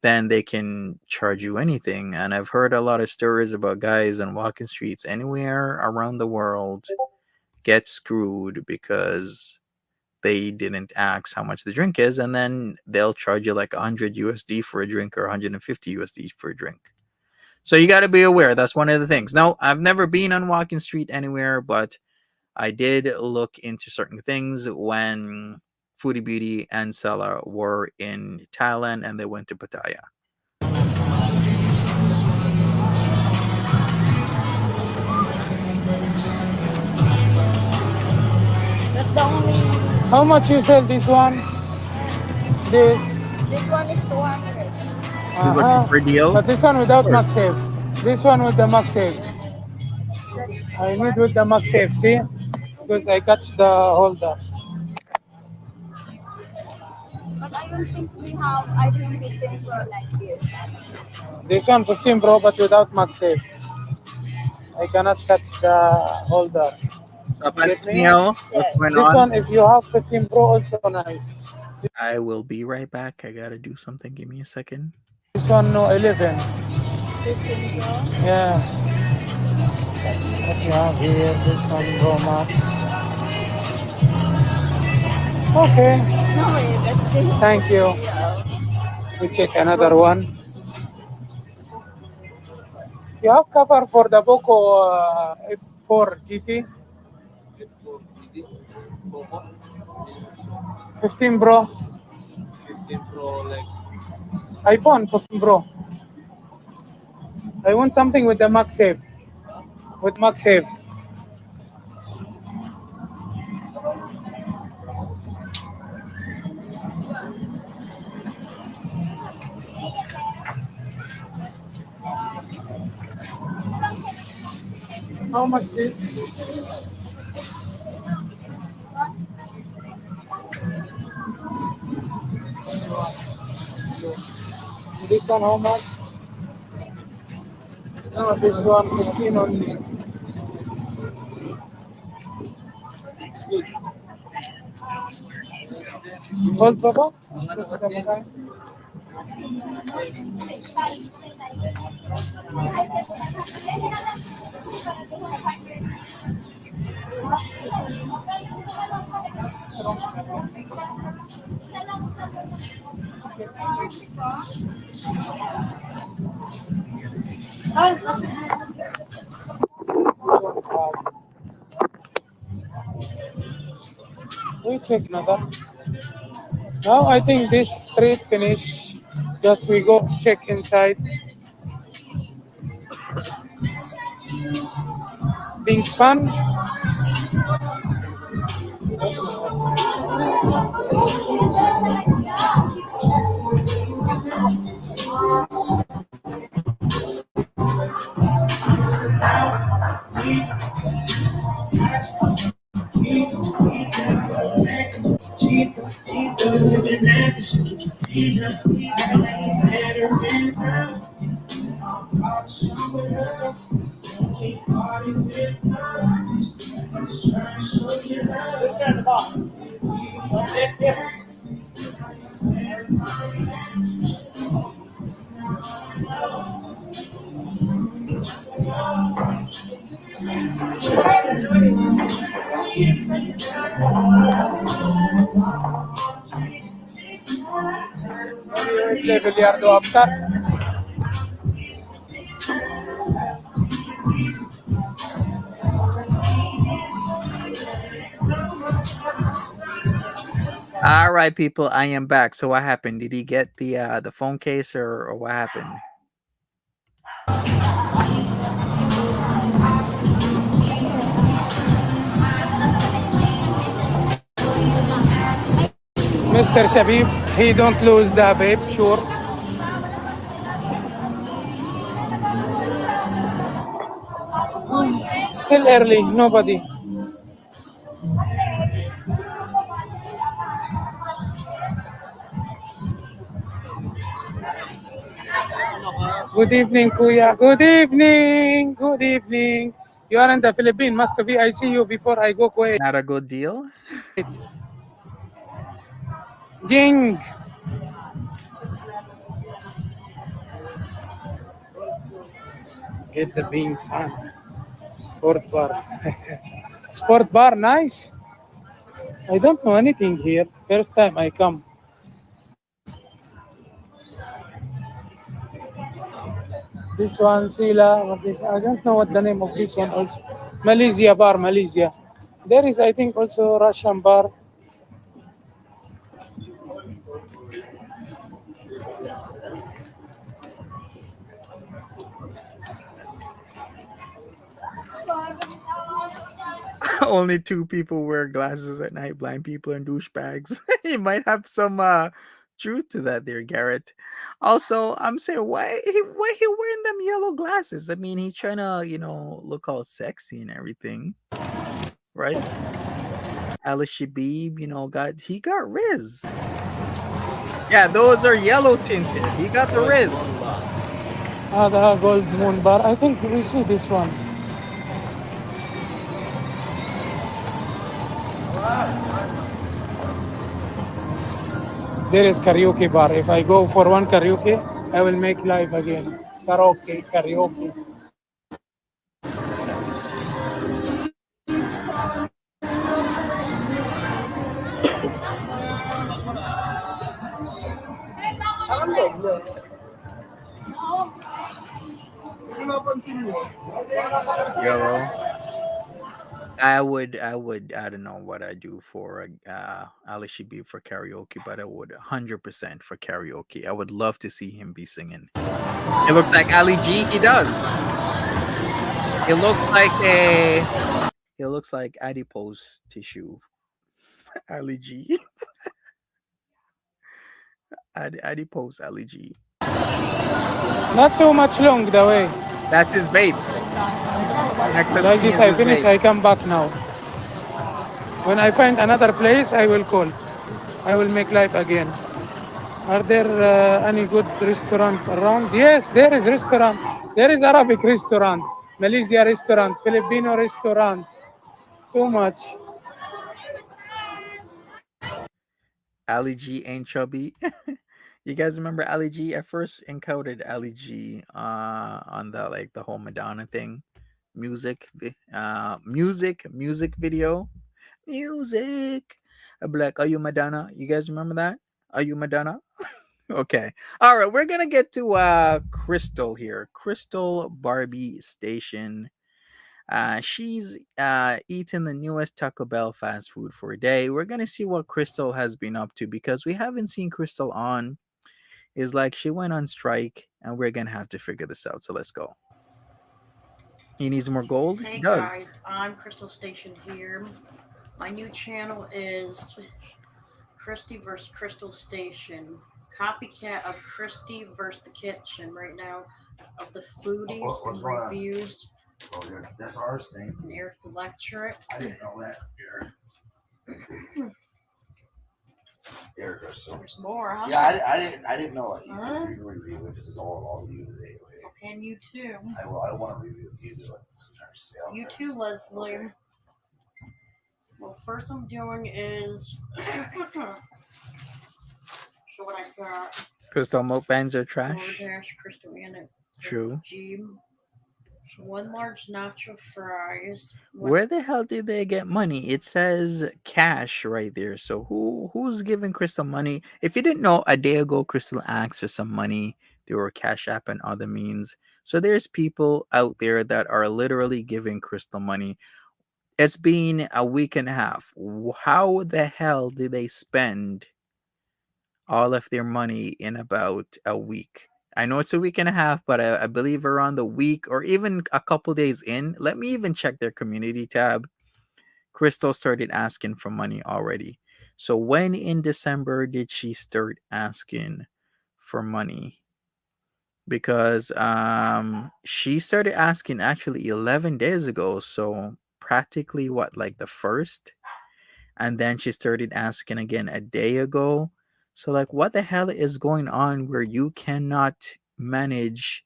then they can charge you anything. And I've heard a lot of stories about guys on walking streets anywhere around the world get screwed because they didn't ask how much the drink is, and then they'll charge you like 100 USD for a drink or 150 USD for a drink. So you got to be aware. That's one of the things. Now, I've never been on Walking Street anywhere, but I did look into certain things when Foodie Beauty and Sella were in Thailand and they went to Pattaya. That's the only. How much you sell this one? This. This one is 200. You're looking for a deal? But this one without Sure. MagSafe. This one with the MagSafe. That's I need one. with the MagSafe. See? Because I catch the holder. But I don't think we have iPhone 15 Pro like this. This one 15 Pro but without MagSafe. I cannot catch the holder. What's up, You get me? Neil? What's Yes. going This on? one, if you have 15 Pro, also nice. I will be right back. I gotta do something. Give me a second. This one, no 11. 15 Pro. Yes. What you have here, this one Pro Max. Okay. No way, that's it. Thank you. Yeah. We check another one. You have cover for the Poco F4 GT? 15 Pro. 15 Pro like iPhone 15 Pro. I want something with the MagSafe. With MagSafe. How much this? This one how much? No, this one 15 only. Hold Papa. What's the price? We check another. Now I think this street finish. Just we go check inside. Being fun. Play billiardo after. All right, people, I am back. So what happened? Did he get the phone case or what happened? Mr. Shabib, he don't lose the vape, sure. Still early, nobody. Good evening, Kuya. Good evening. Good evening. You are in the Philippines, must be. I see you before I go Kuwait. Not a good deal? Jing. Get the being fan. Sport bar. Sport bar, nice. I don't know anything here. First time I come. This one, Sila. I don't know what the name of this one also. Malaysia bar, Malaysia. There is, I think, also Russian bar. Only two people wear glasses at night, blind people and douchebags. You might have some truth to that there, Garrett. Also, I'm saying why he wearing them yellow glasses? I mean, he's trying to, look all sexy and everything, right? Alaa Shabib, he got Riz. Yeah, those are yellow tinted. He got the Riz. The Gold Moon bar. I think we see this one. There is karaoke bar. If I go for one karaoke, I will make live again. Karaoke. Yellow. I don't know what I do for Ali Shabib for karaoke, but I would 100% for karaoke. I would love to see him be singing. It looks like Ali G. He does. It looks like adipose tissue. Ali G. Adipose Ali G. Not too much long the way. That's his vape. Necklace Like thing this, is I his finish. vape. I come back now. When I find another place, I will call. I will make live again. Are there any good restaurant around? Yes, there is restaurant. There is Arabic restaurant, Malaysia restaurant, Filipino restaurant. Too much. Ali G ain't chubby. You guys remember Ali G? I first encountered Ali G on the whole Madonna thing. Music video. Music. I'd be like, are you Madonna? You guys remember that? Are you Madonna? Okay. All right, we're gonna get to Krystal here. Krystal Barbie Station. She's eating the newest Taco Bell fast food for a day. We're gonna see what Krystal has been up to because we haven't seen Krystal on. Is like she went on strike, and we're gonna have to figure this out. So let's go. He needs more gold. He Hey does. guys, I'm Krystal Station here. My new channel is Christy vs. Krystal Station. Copycat of Christy vs. The Kitchen right now of the foodies and reviews. Oh, yeah, that's ours thing. And Eric the Lecturer. I didn't know that. Here, Krystal. There's more, huh? Yeah, I didn't know like you Huh? could review it. This is all you today. Okay. Okay, and you too. I don't want to review it. You do it. I'm trying to stay out You there. too, Leslie. Okay. Well, first I'm doing is show what I got. Krystal mukbangs are trash. DoorDash, Krystal in it. True. G. One large nacho fries. Where the hell did they get money? It says cash right there. So who's giving Krystal money? If you didn't know, a day ago Krystal asked for some money through her Cash App and other means. So there's people out there that are literally giving Krystal money. It's been a week and a half. How the hell did they spend all of their money in about a week? I know it's a week and a half, but I believe around the week or even a couple days in, let me even check their community tab. Krystal started asking for money already. So when in December did she start asking for money? Because she started asking actually 11 days ago. So practically what, like the first? And then she started asking again a day ago. So like what the hell is going on where you cannot manage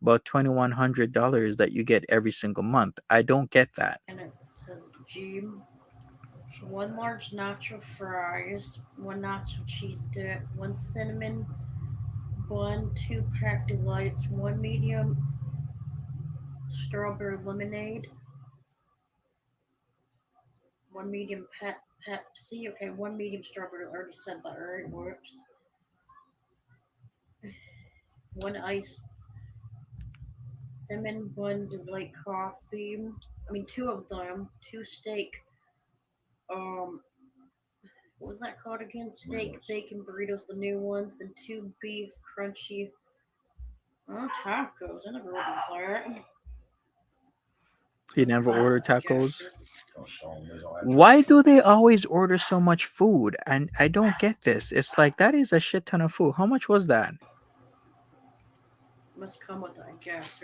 about $2,100 that you get every single month? I don't get that. And it says G. One large nacho fries, one nacho cheese dip, one cinnamon bun, two pack delights, one medium strawberry lemonade, one medium Pepsi. Okay, one medium strawberry. I already said that, right? Whoops. One ice cinnamon bun delight coffee. I mean, two of them. Two steak. What was that called again? Steak, Burritos. bacon burritos, the new ones. Then two beef crunchy. Oh, tacos. I never ordered that. You never order I tacos? guess. Don't show them. There's no Why do they always order so much food? And I don't get this. It's like that is a shit ton of food. How much was that? Must come with it, I guess.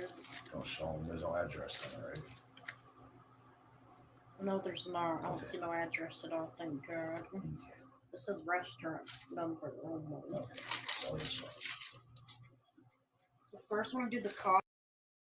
Don't show them. There's no address on it, right? No, there's not. I don't Okay. see no address at all, thank God. This says restaurant number only. Okay. So this one. So first I'm gonna do the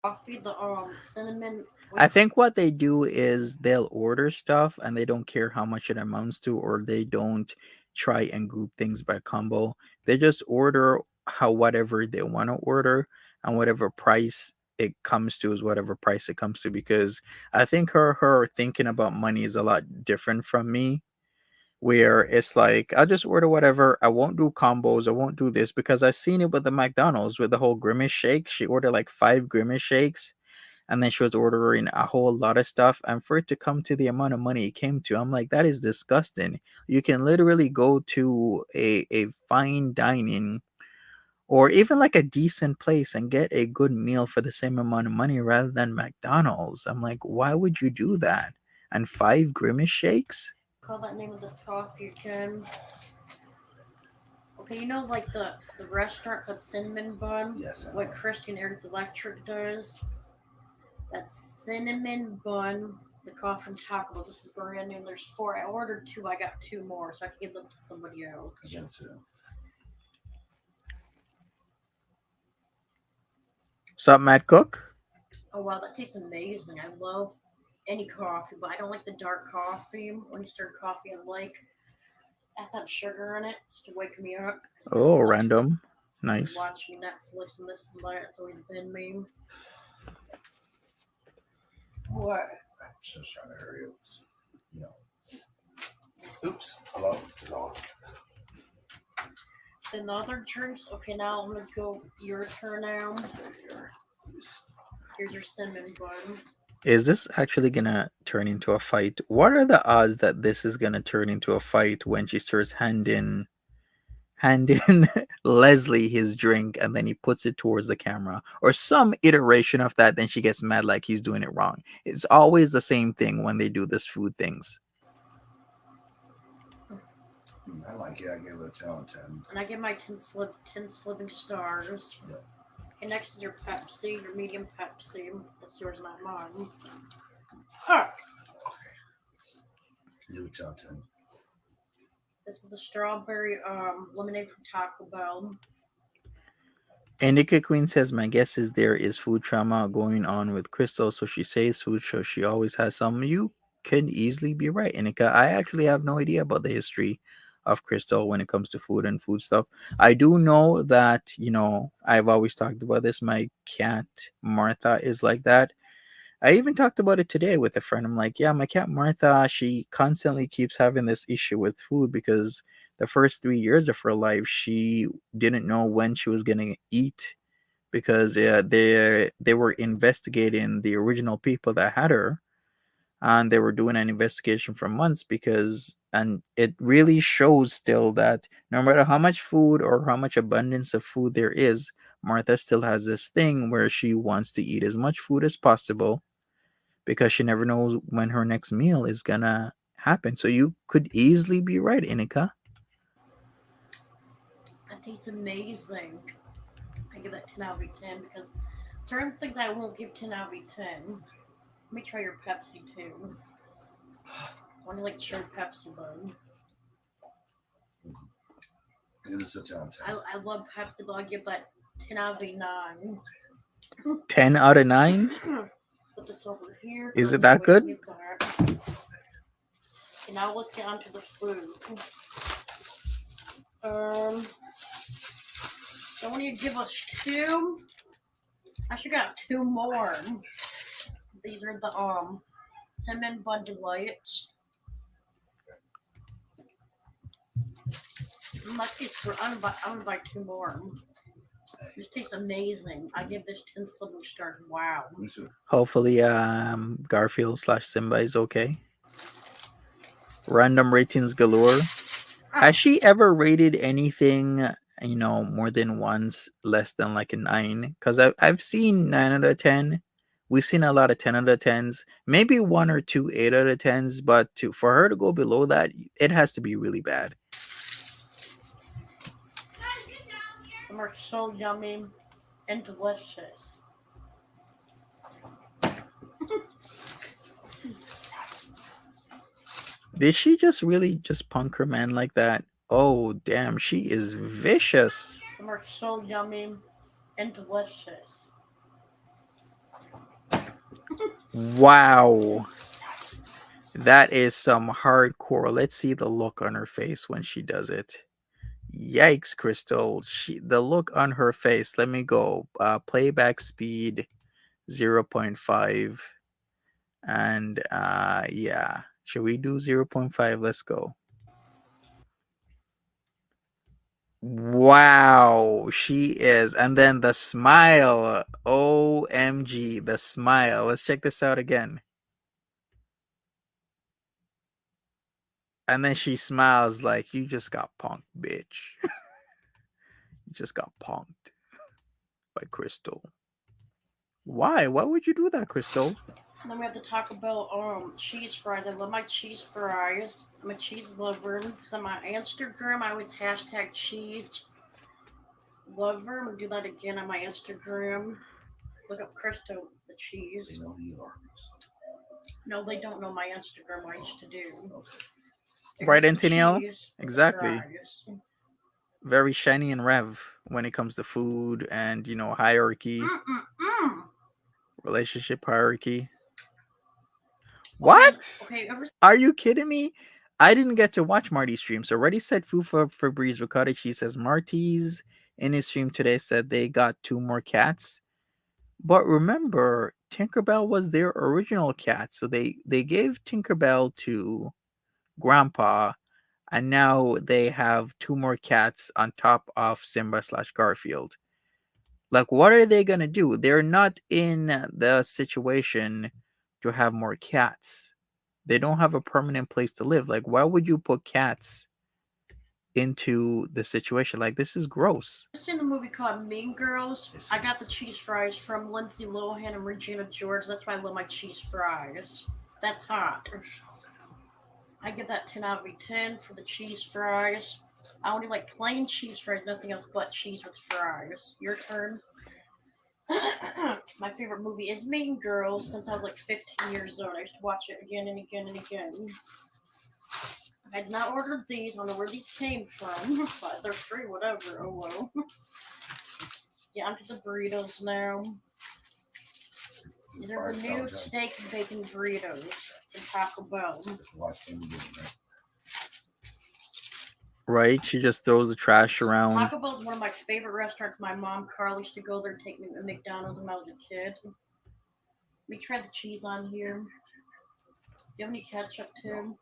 coffee, the cinnamon. I think what they do is they'll order stuff and they don't care how much it amounts to, or they don't try and group things by combo. They just order how whatever they want to order, and whatever price it comes to is whatever price it comes to, because I think her thinking about money is a lot different from me, where it's like I'll just order whatever. I won't do combos. I won't do this because I've seen it with the McDonald's with the whole Grimace shake. She ordered like 5 Grimace shakes, and then she was ordering a whole lot of stuff. And for it to come to the amount of money it came to, I'm like, that is disgusting. You can literally go to a fine dining or even like a decent place and get a good meal for the same amount of money rather than McDonald's. I'm like, why would you do that? And 5 Grimace shakes? Call that name of the coffee again. Okay, you know, like the restaurant called Cinnamon Bun. Yes. What Christian Eric Electric does. That's cinnamon bun. The coffee from Taco Bell. This is brand new. There's 4. I ordered 2. I got 2 more, so I can give them to somebody else. Again, too. Sup, Matt Cook? Oh wow, that tastes amazing. I love any coffee, but I don't like the dark coffee. When you serve coffee, I like has to have sugar in it just to wake me up. Oh, random. Nice. Watching Netflix and this and that. It's always been me. What? I'm just trying to hurry up. You know. Oops. Hello. Hello. Then the other drinks. Okay, now I'm gonna go your turn now. Okay, here. Please. Here's your cinnamon bun. Is this actually gonna turn into a fight? What are the odds that this is gonna turn into a fight when she starts handing Leslie his drink and then he puts it towards the camera or some iteration of that, then she gets mad like he's doing it wrong. It's always the same thing when they do this food things. I like it. I give it a 10 out of 10. And I give my 10 sliving stars. Yep. And next is your Pepsi, your medium Pepsi. That's yours, not mine. Ah. Give it 10 out of 10. This is the strawberry lemonade from Taco Bell. Indica Queen says, my guess is there is food trauma going on with Krystal, so she saves food, so she always has some. You can easily be right, Indica. I actually have no idea about the history of Krystal when it comes to food and food stuff. I do know that, I've always talked about this. My cat, Martha, is like that. I even talked about it today with a friend. I'm like, yeah, my cat Martha, she constantly keeps having this issue with food because the first 3 years of her life, she didn't know when she was going to eat because they were investigating the original people that had her, and they were doing an investigation for months because, and it really shows still that no matter how much food or how much abundance of food there is, Martha still has this thing where she wants to eat as much food as possible because she never knows when her next meal is gonna happen. So you could easily be right, Inika. That tastes amazing. I give that 10 out of 10 because certain things I won't give 10 out of 10. Let me try your Pepsi too. I want to like cherry Pepsi though. Give this a 10 out of 10. I love Pepsi, but I give that 10 out of 9. 10 out of 9? Put this over here. Is it that good? Okay, now let's get on to the food. Don't want you to give us 2. I should got 2 more. These are the cinnamon bun delights. I'm gonna buy 2 more. This tastes amazing. I give this 10 slippery stars. Wow. Hopefully, Garfield slash Simba is okay. Random ratings galore. Has she ever rated anything, more than once less than like a 9? Because I've seen 9 out of 10. We've seen a lot of 10 out of 10s, maybe 1 or 2 8 out of 10s, but for her to go below that, it has to be really bad. Them are so yummy and delicious. Did she just really just punk her man like that? Oh, damn, she is vicious. Them are so yummy and delicious. Wow. That is some hardcore. Let's see the look on her face when she does it. Yikes, Krystal. The look on her face. Let me go. Playback speed 0.5. And yeah. Should we do 0.5? Let's go. Wow, she is. And then the smile. OMG, the smile. Let's check this out again. And then she smiles like, you just got punked, bitch. You just got punked by Krystal. Why? Why would you do that, Krystal? And then we have the Taco Bell cheese fries. I love my cheese fries. I'm a cheese lover. Because on my Instagram, I always hashtag cheese lover. I'm gonna do that again on my Instagram. Look up Krystal the cheese. They know who you are. No, they don't know my Instagram. I used to do. Right, Antonio? Cheese Exactly. fries. Very shiny and rev when it comes to food and, hierarchy, relationship hierarchy. What? Okay, Are you kidding me? I didn't get to watch Marty's stream. So Already said food for Febreze ricotta cheese. Says Marty's in his stream today said they got 2 more cats. But remember, Tinkerbell was their original cat. So they gave Tinkerbell to Grandpa, and now they have 2 more cats on top of Simba slash Garfield. Like, what are they gonna do? They're not in the situation to have more cats. They don't have a permanent place to live. Like, why would you put cats into the situation? Like, this is gross. I've seen the movie called Mean Girls. I got the cheese fries from Lindsay Lohan and Regina George. That's why I love my cheese fries. That's hot. I give that 10 out of 10 for the cheese fries. I only like plain cheese fries, nothing else but cheese with fries. Your turn. My favorite movie is Mean Girls since I was like 15 years old. I used to watch it again and again and again. I had not ordered these. I don't know where these came from, but they're free, whatever. Oh well. Yeah, I'm to the burritos now. These are the new steak and bacon burritos from Taco Bell. Right? She just throws the trash around. Taco Bell is one of my favorite restaurants. My mom, Carly, used to go there and take me to McDonald's when I was a kid. Let me try the cheese on here. Do you have any ketchup, Tim?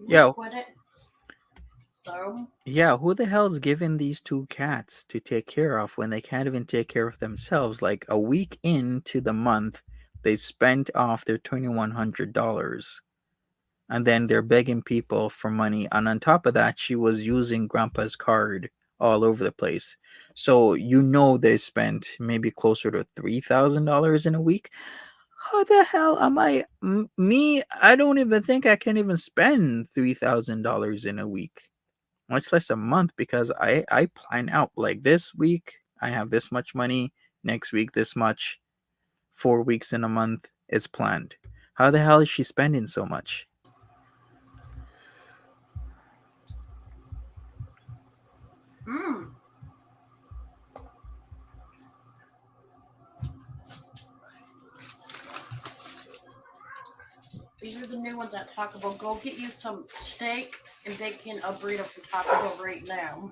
Yeah. Quit it. So? Yeah, who the hell's giving these two cats to take care of when they can't even take care of themselves? Like a week into the month, they spent off their $2,100. And then they're begging people for money. And on top of that, she was using grandpa's card all over the place. So they spent maybe closer to $3,000 in a week. How the hell am me? I don't even think I can even spend $3,000 in a week, much less a month, because I plan out like this week I have this much money, next week this much, 4 weeks in a month it's planned. How the hell is she spending so much? These are the new ones at Taco Bell. Go get you some steak and bacon a burrito from Taco Bell right now.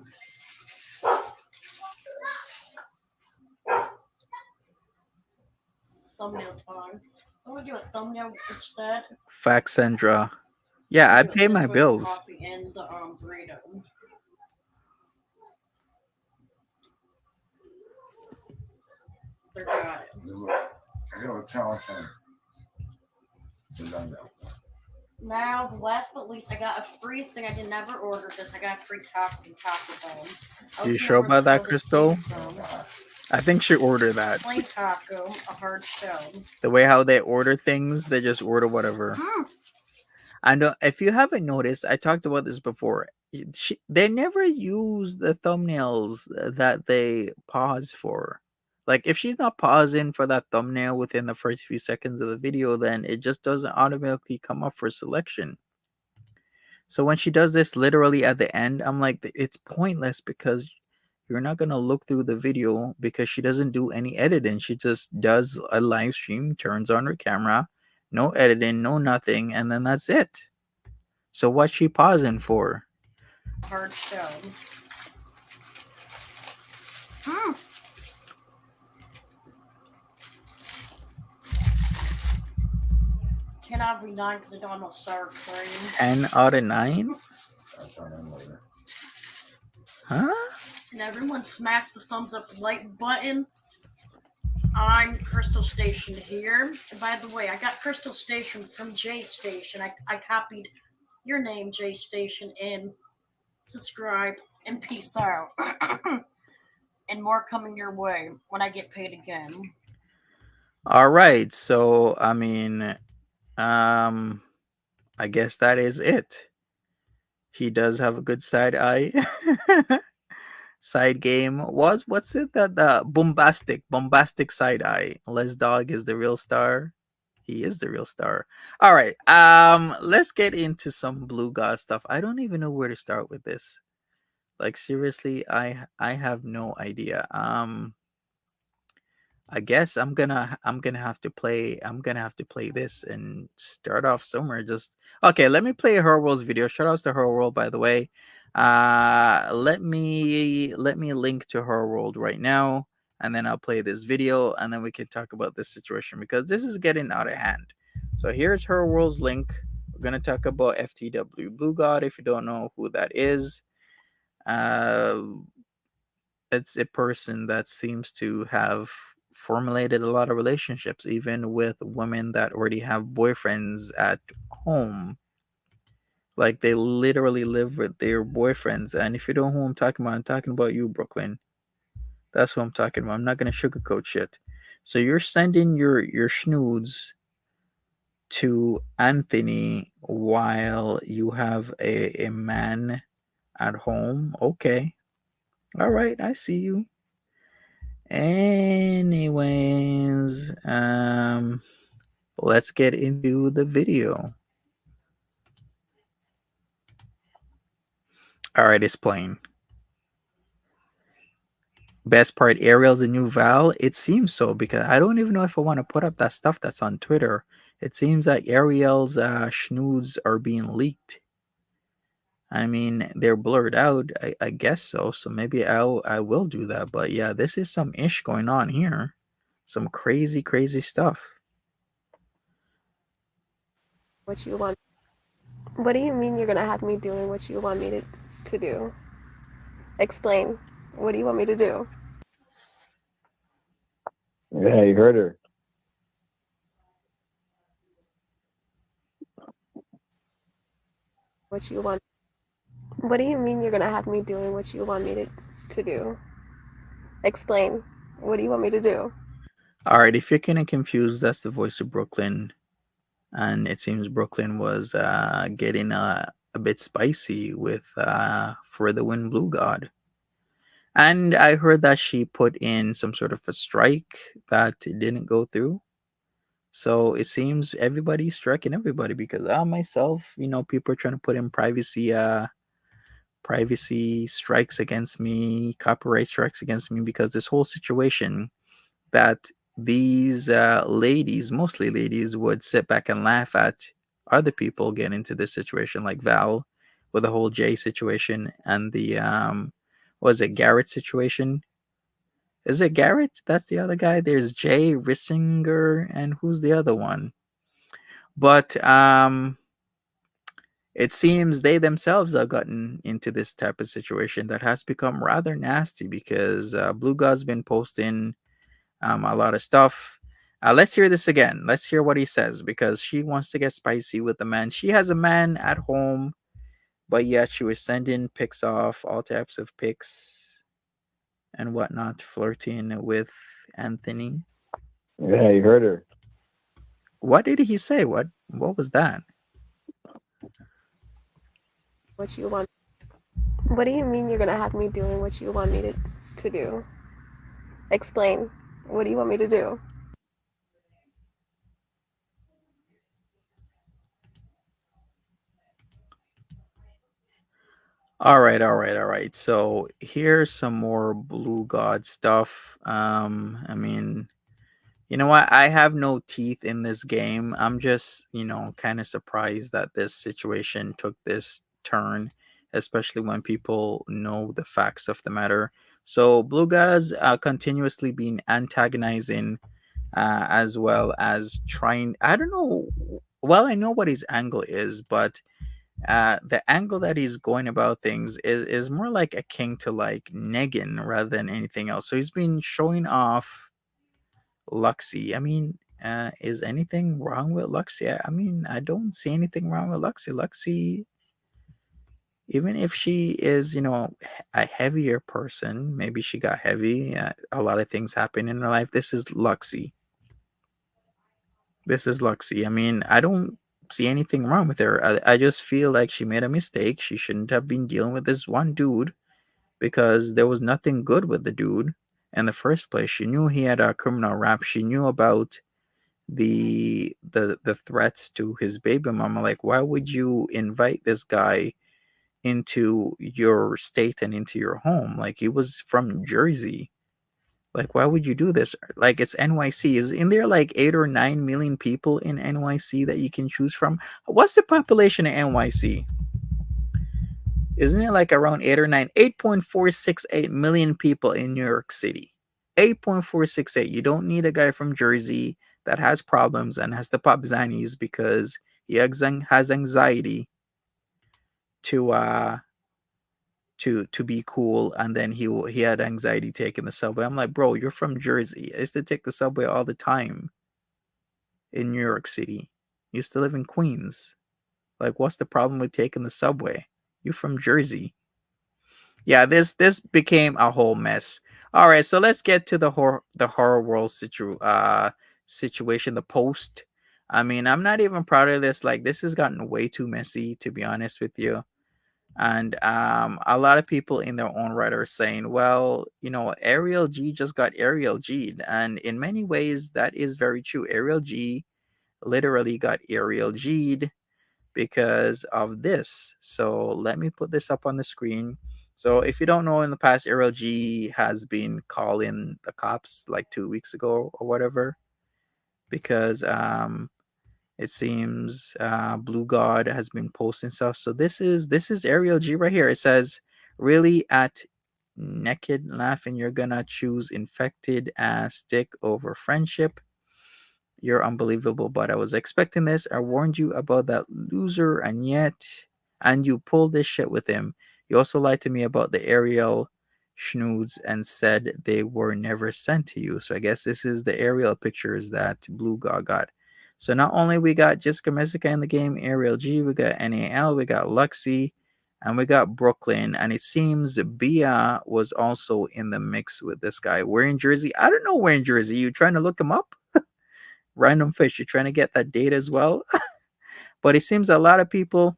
Thumbnail time. I'm gonna do a thumbnail instead. Faxendra. Yeah, I pay my bills. Coffee and the burrito. They're got it. I got a talent. Now, the last but least, I got a free thing. I did never order this. I got a free taco from Taco Bell. You sure about that, Krystal? I think she ordered that. Plain taco, a hard shell. The way how they order things, they just order whatever. I know, if you haven't noticed, I talked about this before. They never use the thumbnails that they pause for. Like, if she's not pausing for that thumbnail within the first few seconds of the video, then it just doesn't automatically come up for selection. So when she does this literally at the end, I'm like, it's pointless, because you're not going to look through the video, because she doesn't do any editing. She just does a live stream, turns on her camera, no editing, no nothing, and then that's it. So what's she pausing for? Hard shell. Ten out of 9 because I don't know sour cream. 10 out of 9? Huh? And everyone smash the thumbs up like button. I'm Krystal Station here. And by the way, I got Krystal Station from J Station. I copied your name, J Station, and subscribe and peace out. And more coming your way when I get paid again. All right. So, I mean, I guess that is it. He does have a good side eye. Side game was, what's it, that the bombastic side eye. Les Dog is the real star. He is the real star. All right. Let's get into some Blue God stuff. I don't even know where to start with this. Like, seriously, I have no idea. I guess I'm gonna have to play this and start off somewhere. Just okay. Let me play Her World's video. Shout outs to Her World, by the way. Let me link to Her World right now, and then I'll play this video, and then we can talk about this situation, because this is getting out of hand. So here's Her World's link. We're gonna talk about FTW Blue God. If you don't know who that is, it's a person that seems to have formulated a lot of relationships, even with women that already have boyfriends at home. Like, they literally live with their boyfriends. And if you don't know who I'm talking about, I'm talking about you, Brooklyn. That's what I'm talking about. I'm not gonna sugarcoat shit. So you're sending your snoods to Anthony while you have a man at home. Okay. All right, I see you. Anyways, let's get into the video. All right, it's playing. Best part, Ariel's the new Val. It seems so because I don't even know if I want to put up that stuff that's on Twitter. It seems like Ariel's schnoods are being leaked. I mean, they're blurred out. I guess so. So maybe I will do that. But yeah, this is some ish going on here. Some crazy, crazy stuff. What you want? What do you mean you're gonna have me doing what you want me to do? Explain. What do you want me to do? Yeah, you heard her. What you want? What do you mean you're gonna have me doing what you want me to do? Explain. What do you want me to do? All right, if you're kind of confused, that's the voice of Brooklyn. And it seems Brooklyn was getting a bit spicy with For the Win Blue God. And I heard that she put in some sort of a strike that didn't go through. So it seems everybody's striking everybody because I myself, people are trying to put in privacy strikes against me, copyright strikes against me because this whole situation that these ladies, mostly ladies, would sit back and laugh at other people get into this situation, like Val with the whole Jay situation and the was it Garrett situation? Is it Garrett? That's the other guy. There's Jay Rissinger, and who's the other one? But it seems they themselves have gotten into this type of situation that has become rather nasty because Blue God's been posting a lot of stuff. Let's hear this again. Let's hear what he says because she wants to get spicy with the man. She has a man at home, but yet she was sending pics off, all types of pics and whatnot, flirting with Anthony. Yeah, you heard her. What did he say? What was that? What you want? What do you mean you're gonna have me doing what you want me to do? Explain. What do you want me to do? All right, all right, all right. So here's some more Blue God stuff. I mean, you know what? I have no teeth in this game. I'm just, kind of surprised that this situation took this turn, especially when people know the facts of the matter. So Blue God's continuously been antagonizing, as well as trying. I don't know. Well, I know what his angle is, but the angle that he's going about things is more like a king to like Negan rather than anything else. So he's been showing off Luxie. I mean, is anything wrong with Luxie? I mean, I don't see anything wrong with Luxie. Luxie, even if she is, a heavier person, maybe she got heavy. A lot of things happen in her life. This is Luxie. This is Luxie. I mean, I don't see anything wrong with her. I just feel like she made a mistake. She shouldn't have been dealing with this one dude because there was nothing good with the dude in the first place. She knew he had a criminal rap. She knew about the threats to his baby mama. Like, why would you invite this guy into your state and into your home? Like, he was from Jersey. Like, why would you do this? Like, it's NYC. Is in there like 8 or 9 million people in NYC that you can choose from? What's the population of NYC? Isn't it like around 8 or 9? 8.468 million people in New York City. 8.468. You don't need a guy from Jersey that has problems and has to pop Xannies because he has anxiety to be cool, and then he had anxiety taking the subway. I'm like, bro, you're from Jersey. I used to take the subway all the time in New York City. You used to live in Queens. Like, what's the problem with taking the subway? You from Jersey. Yeah, this became a whole mess. All right, so let's get to the horror world situation, the post. I mean, I'm not even proud of this. Like, this has gotten way too messy, to be honest with you. And a lot of people in their own right are saying, well, Ariel G just got Ariel G'd. And in many ways, that is very true. Ariel G literally got Ariel G'd. because of this. So let me put this up on the screen. So if you don't know, in the past, Ariel G has been calling the cops like 2 weeks ago or whatever, because it seems Blue God has been posting stuff. So this is Ariel G right here. It says, really at naked laughing, you're gonna choose infected stick over friendship. You're unbelievable, but I was expecting this. I warned you about that loser, and you pulled this shit with him. You also lied to me about the Ariel schnoods and said they were never sent to you. So I guess this is the Ariel pictures that Blue God got. So not only we got Jessica Messica in the game, Ariel G, we got NAL, we got Luxie, and we got Brooklyn. And it seems Bia was also in the mix with this guy. Wearing jersey. I don't know wearing jersey. You trying to look him up? Random fish. You're trying to get that data as well. But it seems a lot of people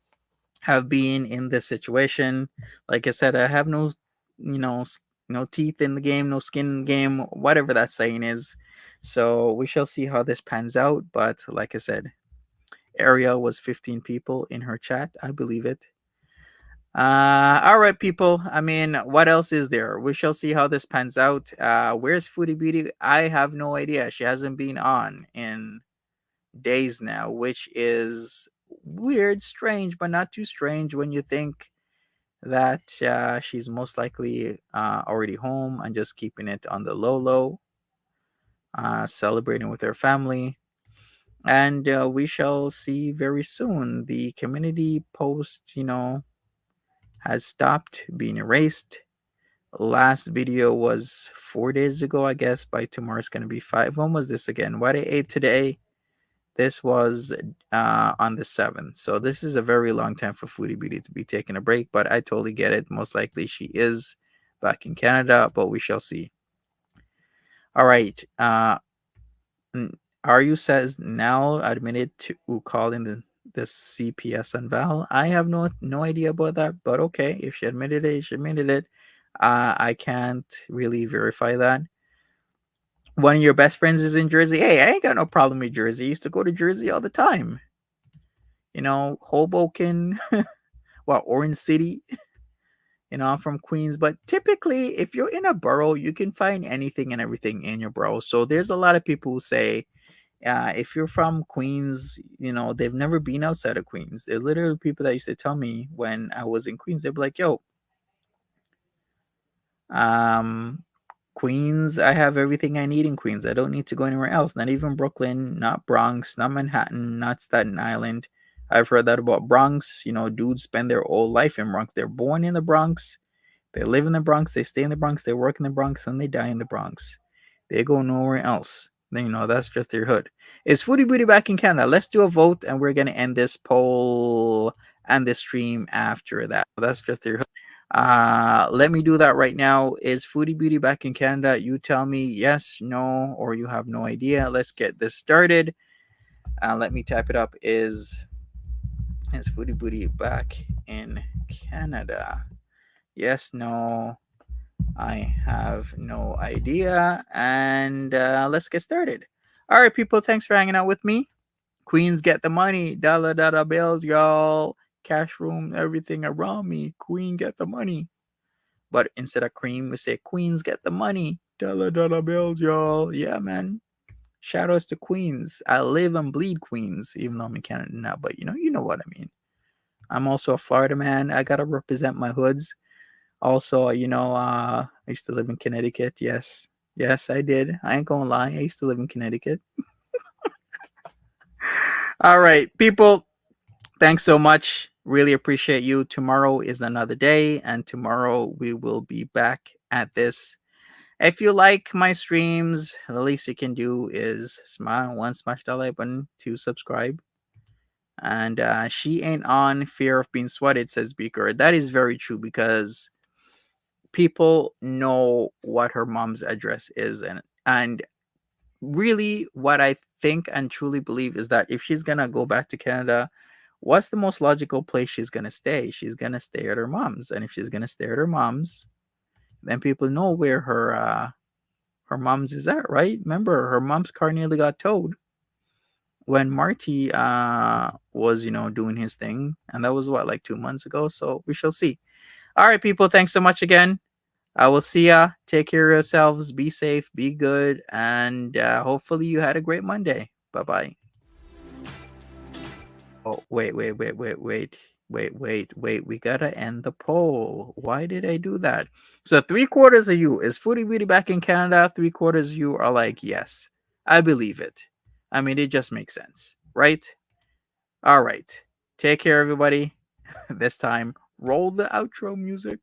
have been in this situation. Like I said, I have you know, no teeth in the game, no skin in the game, whatever that saying is. So we shall see how this pans out. But like I said, Ariel was 15 people in her chat. I believe it. All right, people. I mean, what else is there? We shall see how this pans out. Where's Foodie Beauty? I have no idea. She hasn't been on in days now, which is weird, strange, but not too strange when you think that she's most likely already home and just keeping it on the low low, celebrating with her family. And we shall see very soon. The community post, has stopped being erased. Last video was 4 days ago, I guess. By tomorrow, it's going to be 5. When was this again? What I ate today? This was on the 7th. So this is a very long time for Foodie Beauty to be taking a break, but I totally get it. Most likely she is back in Canada, but we shall see. All right. Aru says Nal admitted to calling the CPS on Val. I have no idea about that, but okay. If she admitted it, she admitted it. I can't really verify that. One of your best friends is in Jersey. Hey, I ain't got no problem with Jersey. I used to go to Jersey all the time. Hoboken, Orange City. I'm from Queens, but typically, if you're in a borough, you can find anything and everything in your borough. So there's a lot of people who say, if you're from Queens, they've never been outside of Queens. There's literally people that used to tell me when I was in Queens, they'd be like, yo, um, Queens, I have everything I need in Queens. I don't need to go anywhere else. Not even Brooklyn, not Bronx, not Manhattan, not Staten Island. I've heard that about Bronx. Dudes spend their whole life in Bronx. They're born in the Bronx. They live in the Bronx. They stay in the Bronx. They work in the Bronx. And they die in the Bronx. They go nowhere else. Then, that's just their hood. Is Foodie Booty back in Canada? Let's do a vote. And we're going to end this poll and this stream after that. That's just their hood. Let me do that right now. Is Foodie Beauty back in Canada? You tell me yes, no, or you have no idea. Let's get this started. Let me type it up. Is Foodie Beauty back in Canada? Yes, no, I have no idea. And let's get started. All right, people, thanks for hanging out with me. Queens get the money. Dollar bills, y'all. Cash room, everything around me. Queen get the money. But instead of cream, we say Queens get the money. Dollar bills, y'all. Yeah, man. Shout outs to Queens. I live and bleed Queens, even though I'm in Canada now. But you know what I mean. I'm also a Florida man. I gotta represent my hoods. Also, I used to live in Connecticut. Yes, I did. I ain't gonna lie. I used to live in Connecticut. All right, people. Thanks so much. Really appreciate you. Tomorrow is another day, and tomorrow we will be back at this. If you like my streams, the least you can do is smash that like button, 2 subscribe. And she ain't on fear of being sweated, says Beaker. That is very true because people know what her mom's address is, and really what I think and truly believe is that if she's gonna go back to Canada, what's the most logical place she's gonna stay? She's gonna stay at her mom's, and if she's gonna stay at her mom's, then people know where her mom's is at, right? Remember, her mom's car nearly got towed. when Marty was, doing his thing, and that was what, like 2 months ago. So we shall see. All right, people. Thanks so much again. I will see ya. Take care of yourselves. Be safe. Be good. And hopefully you had a great Monday. Bye bye. Oh, wait. We gotta end the poll. Why did I do that? So 3/4 of you is Foodie Beauty back in Canada. 3/4 of you are like, yes, I believe it. I mean, it just makes sense, right? All right. Take care, everybody. This time, roll the outro music.